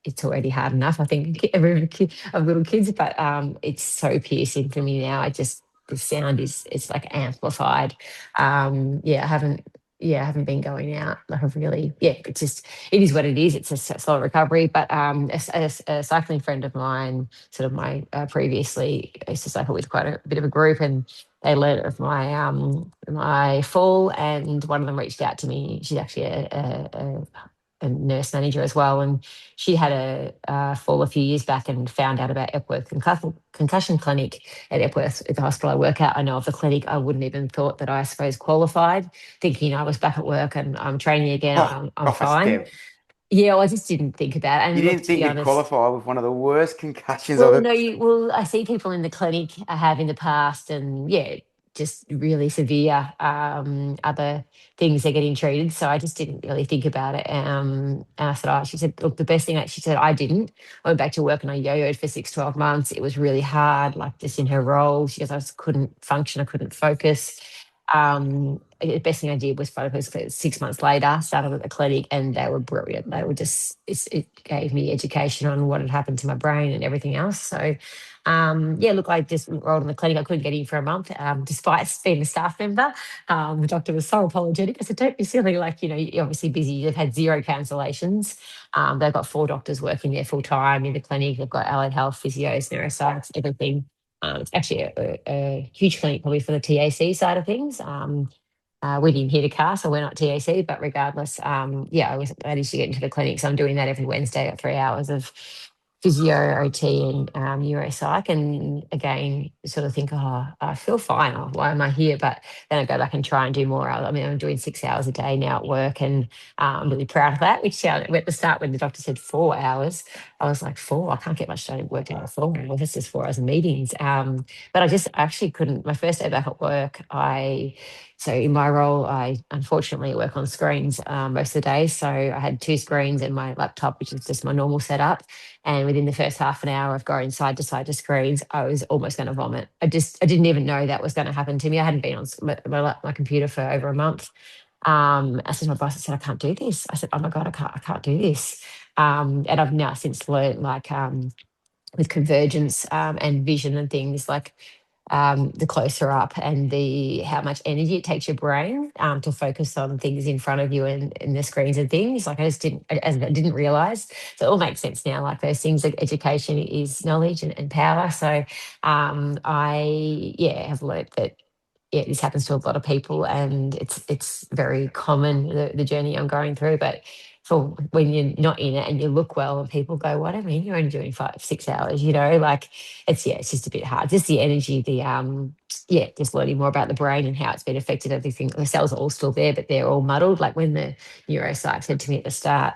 it's already hard enough. I think a room of little kids, but it's so piercing for me now. The sound is it's like amplified. Yeah, I haven't been going out. Like I've really, yeah, it's just it is what it is. It's a slow recovery. But a cycling friend of mine, sort of my previously, I used to cycle with quite a bit of a group, and they learned of my fall, and one of them reached out to me. She's actually a nurse manager as well, and she had a fall a few years back and found out about Epworth concussion clinic at Epworth at the hospital I work at. I know of the clinic. I wouldn't even thought that I suppose qualified, thinking I was back at work and I'm training again. Oh, I'm gosh, fine. Deb. Yeah, well, I just didn't think about it. You And look, didn't to think be you'd honest, qualify with one of the worst concussions I've well, ever no, seen. I see people in the clinic I have in the past, and yeah, just really severe other things they're getting treated. So I just didn't really think about it. And I said, oh, she said, look, the best thing that she said, I didn't. I went back to work and I yo-yoed for 6, 12 months. It was really hard, like just in her role. She goes, I just couldn't function, I couldn't focus. The best thing I did was focus for 6 months later, started at the clinic, and they were brilliant. They were just, it gave me education on what had happened to my brain and everything else. So, yeah, look, I just enrolled in the clinic. I couldn't get in for a month, despite being a staff member. The doctor was so apologetic. I said, don't be silly. Like, you're obviously busy. They've had zero cancellations. They've got 4 doctors working there full time in the clinic. They've got allied health, physios, neuroscience, everything. It's actually a huge clinic, probably for the TAC side of things. We didn't hit a car, so we're not TAC, but regardless, yeah, I was managed to get into the clinic. So I'm doing that every Wednesday, got 3 hours of physio, OT, and neuropsych. And again, sort of think, oh, I feel fine. Oh, why am I here? But then I go back and try and do more. I mean, I'm doing 6 hours a day now at work, and I'm really proud of that. Which at the start, when the doctor said 4 hours, I was like, four? I can't get much done working at 4 hours. That's just 4 hours of meetings. But I actually couldn't. My first day back at work, so in my role, I unfortunately work on screens most of the day. So I had 2 screens and my laptop, which is just my normal setup. And within the first half an hour of going side to screens, I was almost going to vomit. I didn't even know that was going to happen to me. I hadn't been on my computer for over a month. I said to my boss, I said, I can't do this. I said, oh my God, I can't do this. And I've now since learned, like, with convergence and vision and things, like, the closer up and the how much energy it takes your brain to focus on things in front of you and the screens and things. Like, I didn't realize. So it all makes sense now. Like those things, like education is knowledge and power. So I, yeah, have learnt that, yeah, this happens to a lot of people, and it's very common, the journey I'm going through. But for when you're not in it and you look well, and people go, "What? I mean, you're only doing 5, 6 hours," like it's just a bit hard. Just the energy, yeah, just learning more about the brain and how it's been affected. Everything, the cells are all still there, but they're all muddled. Like when the neuropsych said to me at the start,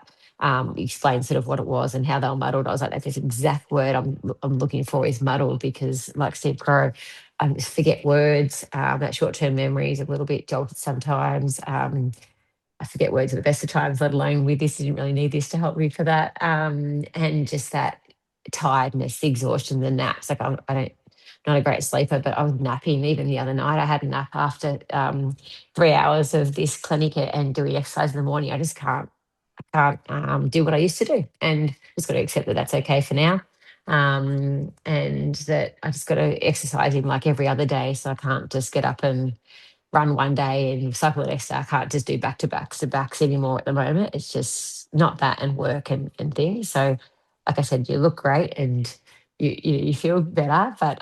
explained sort of what it was and how they were muddled. I was like, that's the exact word I'm looking for, is muddled, because like Steve Crow, I just forget words. That short-term memory is a little bit jolted sometimes. I forget words at the best of times, let alone with this. I didn't really need this to help me for that. And just that tiredness, the exhaustion, the naps. Like I don't, not a great sleeper, but I was napping even the other night. I had a nap after 3 hours of this clinic and doing exercise in the morning. I just can't do what I used to do, and just got to accept that that's okay for now. And that I just got to exercise in like every other day. So I can't just get up and run one day and cycle the next day. I can't just do back to backs anymore at the moment. It's just not that, and work and things. So, like I said, you look great and you feel better, but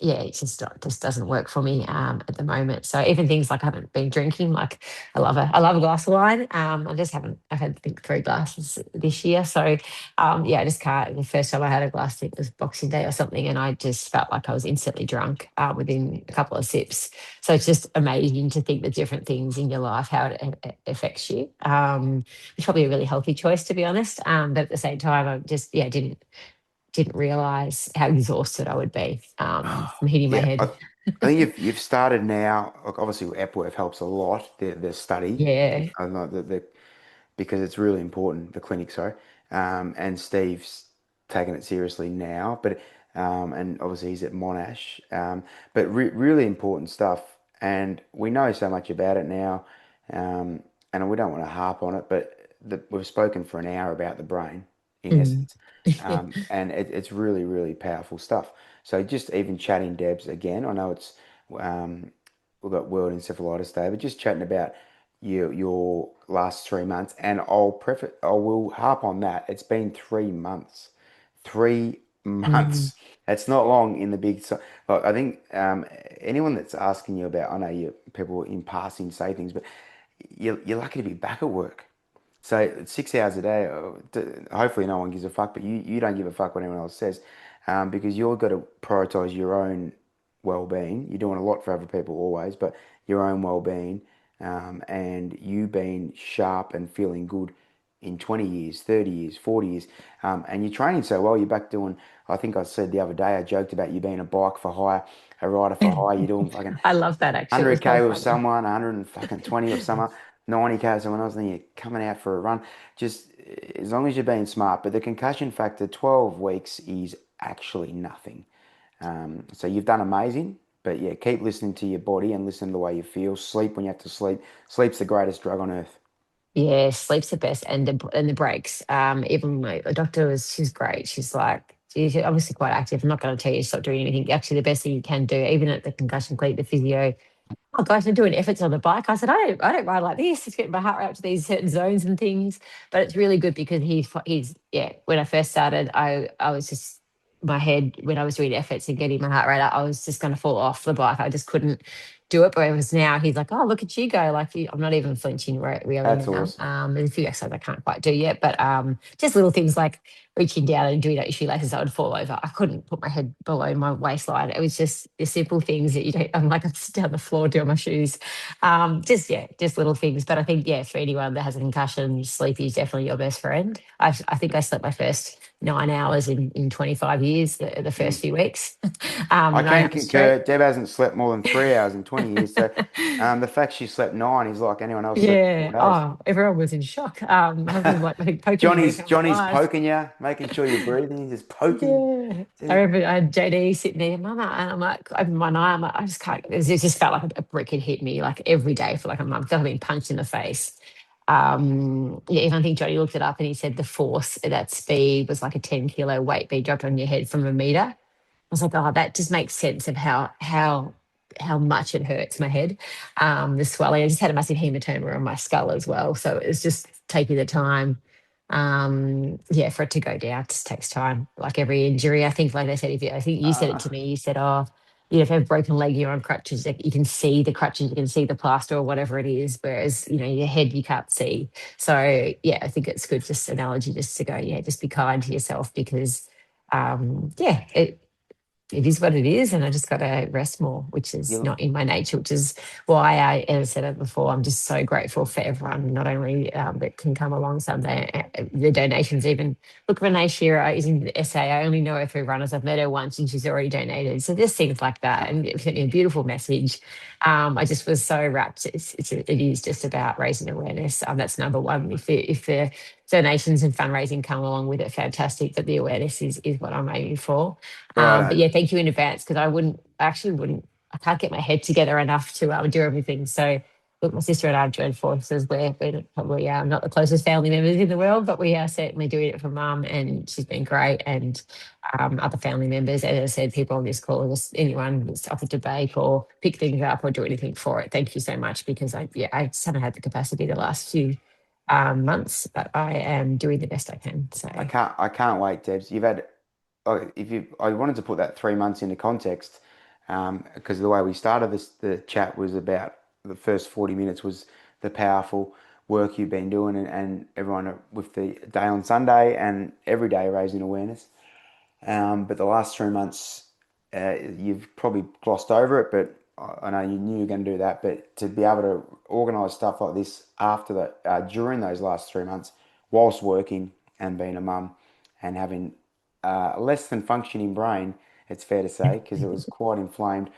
yeah, it just doesn't work for me at the moment. So even things like I haven't been drinking. Like I love a glass of wine. I just haven't. I've had I think 3 glasses this year. So yeah, I just can't. The first time I had a glass, I think it was Boxing Day or something, and I just felt like I was instantly drunk within a couple of sips. So it's just amazing to think the different things in your life, how it affects you. It's probably a really healthy choice, to be honest. But at the same time, I just, yeah, didn't realize how exhausted I would be from hitting my Yeah, head. I think you've started now. Look, obviously, Epworth helps a lot. The study, Yeah. I know because it's really important. The clinic, sorry. and Steve's taking it seriously now. But and obviously he's at Monash. But really important stuff, and we know so much about it now. Um, and we don't want to harp on it, but we've spoken for an hour about the brain, in Mm. essence, and it's really, really powerful stuff. So just even chatting, Debs, again, I know it's um, we've got World Encephalitis Day, but just chatting about your last 3 months, and I will harp on that. It's been 3 months, three Mm. months. It's not long in the big. Like I think anyone that's asking you about, I know you people in passing say things, but you're lucky to be back at work. So 6 hours a day, hopefully no one gives a fuck, but you don't give a fuck what anyone else says, because you've got to prioritize your own well-being. You're doing a lot for other people always, but your own well-being, and you being sharp and feeling good in 20 years, 30 years, 40 years, and you're training so well, you're back doing, I think I said the other day, I joked about you being a bike for hire, a rider for hire, you're doing fucking I love that actually. It was quite 100K with funny. someone, 120 with someone, 90K with someone else, and then you're coming out for a run. Just as long as you're being smart. But the concussion factor, 12 weeks is actually nothing. So you've done amazing. But yeah, keep listening to your body and listen to the way you feel. Sleep when you have to sleep. Sleep's the greatest drug on earth. Yeah, sleep's the best, and the breaks. Even my the doctor she's great. She's like, she's obviously quite active. I'm not going to tell you to stop doing anything. Actually, the best thing you can do, even at the concussion clinic, the physio. Oh gosh, I'm doing efforts on the bike. I said, I don't ride like this. It's getting my heart rate up to these certain zones and things. But it's really good because he's yeah. When I first started, I was just my head when I was doing efforts and getting my heart rate up, I was just going to fall off the bike. I just couldn't do it. But whereas now he's like, oh look at you go, like I'm not even flinching really That's now. awesome. There's a few exercises I can't quite do yet, but just little things like reaching down and doing that shoelaces, I would fall over. I couldn't put my head below my waistline. It was just the simple things that you don't, I'm like, I'm just down the floor doing my shoes. Yeah, just little things. But I think, yeah, for anyone that has a concussion, sleep is definitely your best friend. I think I slept my first 9 hours in 25 years, the first Mm. few weeks, I 9 can hours straight. concur. Deb hasn't slept more than 3 hours in 20 years. So the fact she slept nine is like anyone else slept 4 days. Oh, everyone was in shock. My husband was like, I think, poking me, Johnny's I'm like, Johnny's oh, poking you, making sure you're breathing. He's just poking. yeah. I remember I had JD sitting there, Mama, and I'm like, open one eye. I'm like, I just can't. It just felt like a brick had hit me like every day for like a month. I've been punched in the face. Yeah, even I think Johnny looked it up and he said the force at that speed was like a 10 kilo weight being dropped on your head from a meter. I was like, oh, that just makes sense of how much it hurts my head. The swelling. I just had a massive hematoma on my skull as well. So it's just taking the time. Yeah, for it to go down, it just takes time. Like every injury, I think, like I said, I think you said it Uh, to me. You said, oh, if you have a broken leg, you're on crutches. Like you can see the crutches, you can see the plaster or whatever it is. Whereas, your head you can't see. So yeah, I think it's good just analogy just to go, yeah, just be kind to yourself because yeah, it is what it is, and I just got to rest more, which is you not in my nature, which is why as I said it before, I'm just so grateful for everyone, not only that can come along someday, the donations even. Look, Renee Shearer is in the SA. I only know her through Runners. I've met her once and she's already donated. So there's things like that. And it sent me a beautiful message. I just was so wrapped. It is just about raising awareness. That's number one. If the donations and fundraising come along with it, fantastic. But the awareness is what I'm aiming for. But right. yeah, thank you in advance because I actually wouldn't, I can't get my head together enough to do everything. So, look, my sister and I have joined forces. We're probably not the closest family members in the world, but we are certainly doing it for mum, and she's been great. And other family members, as I said, people on this call, just anyone that's offered to bake or pick things up or do anything for it. Thank you so much because I just haven't had the capacity the last few months, but I am doing the best I can. So, I can't wait, Debs. You've had, oh, if you, I wanted to put that 3 months into context, because the way we started the chat was about the first 40 minutes was the powerful work you've been doing, and everyone with the day on Sunday and every day raising awareness. But the last 3 months, you've probably glossed over it, but I know you knew you were going to do that. But to be able to organise stuff like this after that, during those last 3 months, whilst working and being a mum and having less than functioning brain, it's fair to say, because it was quite inflamed.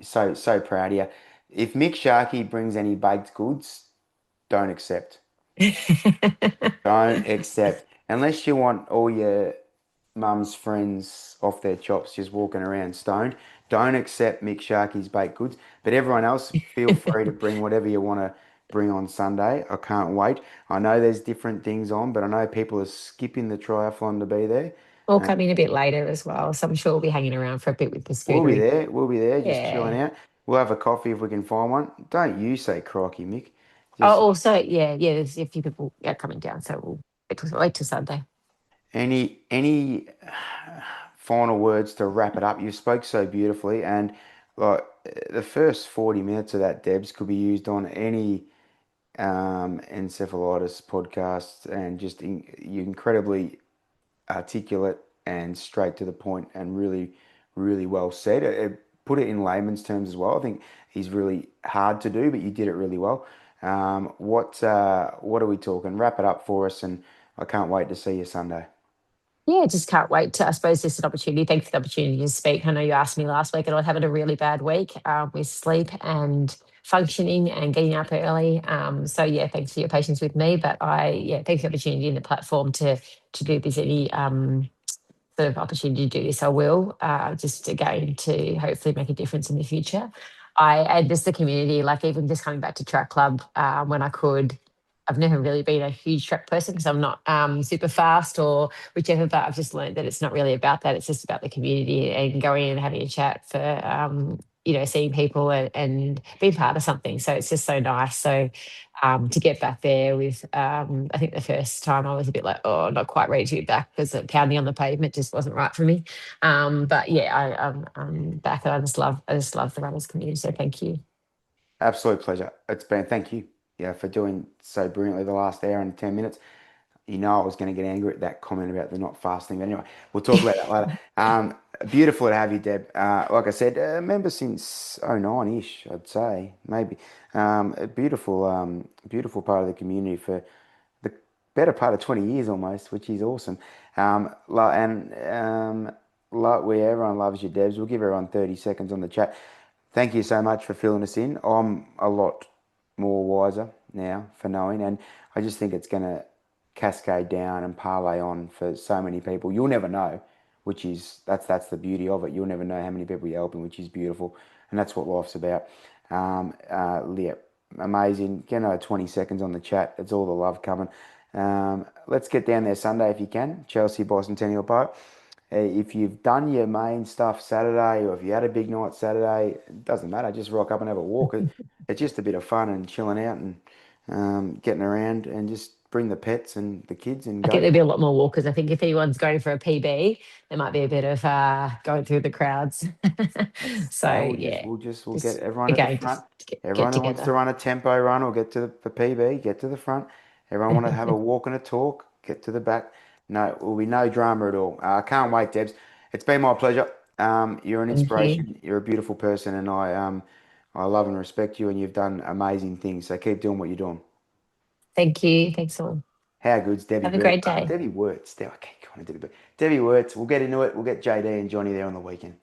So proud of you. If Mick Sharkey brings any baked goods, don't accept. Don't accept. unless you want all your mum's friends off their chops just walking around stoned, don't accept Mick Sharkey's baked goods. But everyone else, feel free to bring whatever you want to bring on Sunday. I can't wait. I know there's different things on, but I know people are skipping the triathlon to be there. Or Uh, come in a bit later as well. So I'm sure we'll be hanging around for a bit with the we'll be scooter. there. We'll be there, just chilling Yeah. out. We'll have a coffee if we can find one. Don't you say crikey, Mick. Oh, Just also, yeah, there's a few people coming down, so we'll wait till Sunday. any final words to wrap it up? You spoke so beautifully, and like the first 40 minutes of that, Debs, could be used on any encephalitis podcast, and just you incredibly articulate and straight to the point, and really, really well said. Put it in layman's terms as well. I think he's really hard to do, but you did it really well. What are we talking? Wrap it up for us, and I can't wait to see you Sunday. Yeah, just can't wait to, I suppose, this is an opportunity. Thanks for the opportunity to speak. I know you asked me last week and I was having a really bad week with sleep and functioning and getting up early. So yeah, thanks for your patience with me. But thanks for the opportunity and the platform to do this. Any sort of opportunity to do this, I will. Just again to hopefully make a difference in the future. And just the community, like even just coming back to track club when I could. I've never really been a huge track person because I'm not super fast or whichever, but I've just learned that it's not really about that. It's just about the community and going in and having a chat for, seeing people and being part of something. So it's just so nice. So to get back there with, I think the first time I was a bit like, oh, not quite ready to get back because pounding on the pavement just wasn't right for me. But yeah, I'm back and I just love the runners community. So thank you. Absolute pleasure. It's been, thank you, yeah, for doing so brilliantly the last hour and 10 minutes. You know I was going to get angry at that comment about the not fasting. But anyway, we'll talk about that later. Beautiful to have you, Deb. Like I said, member since '09-ish, I'd say, maybe. A beautiful part of the community for the better part of 20 years almost, which is awesome. Like where everyone loves you, Debs. We'll give everyone 30 seconds on the chat. Thank you so much for filling us in. I'm a lot more wiser now for knowing, and I just think it's going to cascade down and parlay on for so many people. You'll never know, which is that's the beauty of it. You'll never know how many people you're helping, which is beautiful, and that's what life's about. Yeah, amazing. Get another 20 seconds on the chat. It's all the love coming. Let's get down there Sunday if you can. Chelsea, Bicentennial Park. If you've done your main stuff Saturday, or if you had a big night Saturday, it doesn't matter. Just rock up and have a walk. It's just a bit of fun and chilling out and getting around, and just bring the pets and the kids and I think go. there'll be a lot more walkers. I think if anyone's going for a PB, there might be a bit of going through the crowds. So Oh, yeah, we'll get just everyone at the again, front. just get Everyone who wants to together. run a tempo run or get to the PB, get to the front. Everyone want to have a walk and a talk, get to the back. No, will be no drama at all. I can't wait, Debs. It's been my pleasure. You're an Thank you. inspiration. You're a beautiful person, and I love and respect you, and you've done amazing things. So keep doing what you're doing. Thank you. Thanks all. How good's Debbie Have a Wurtz? great day. Debbie Wurtz. I can't call her Debbie, but Debbie Wurtz. We'll get into it. We'll get JD and Johnny there on the weekend.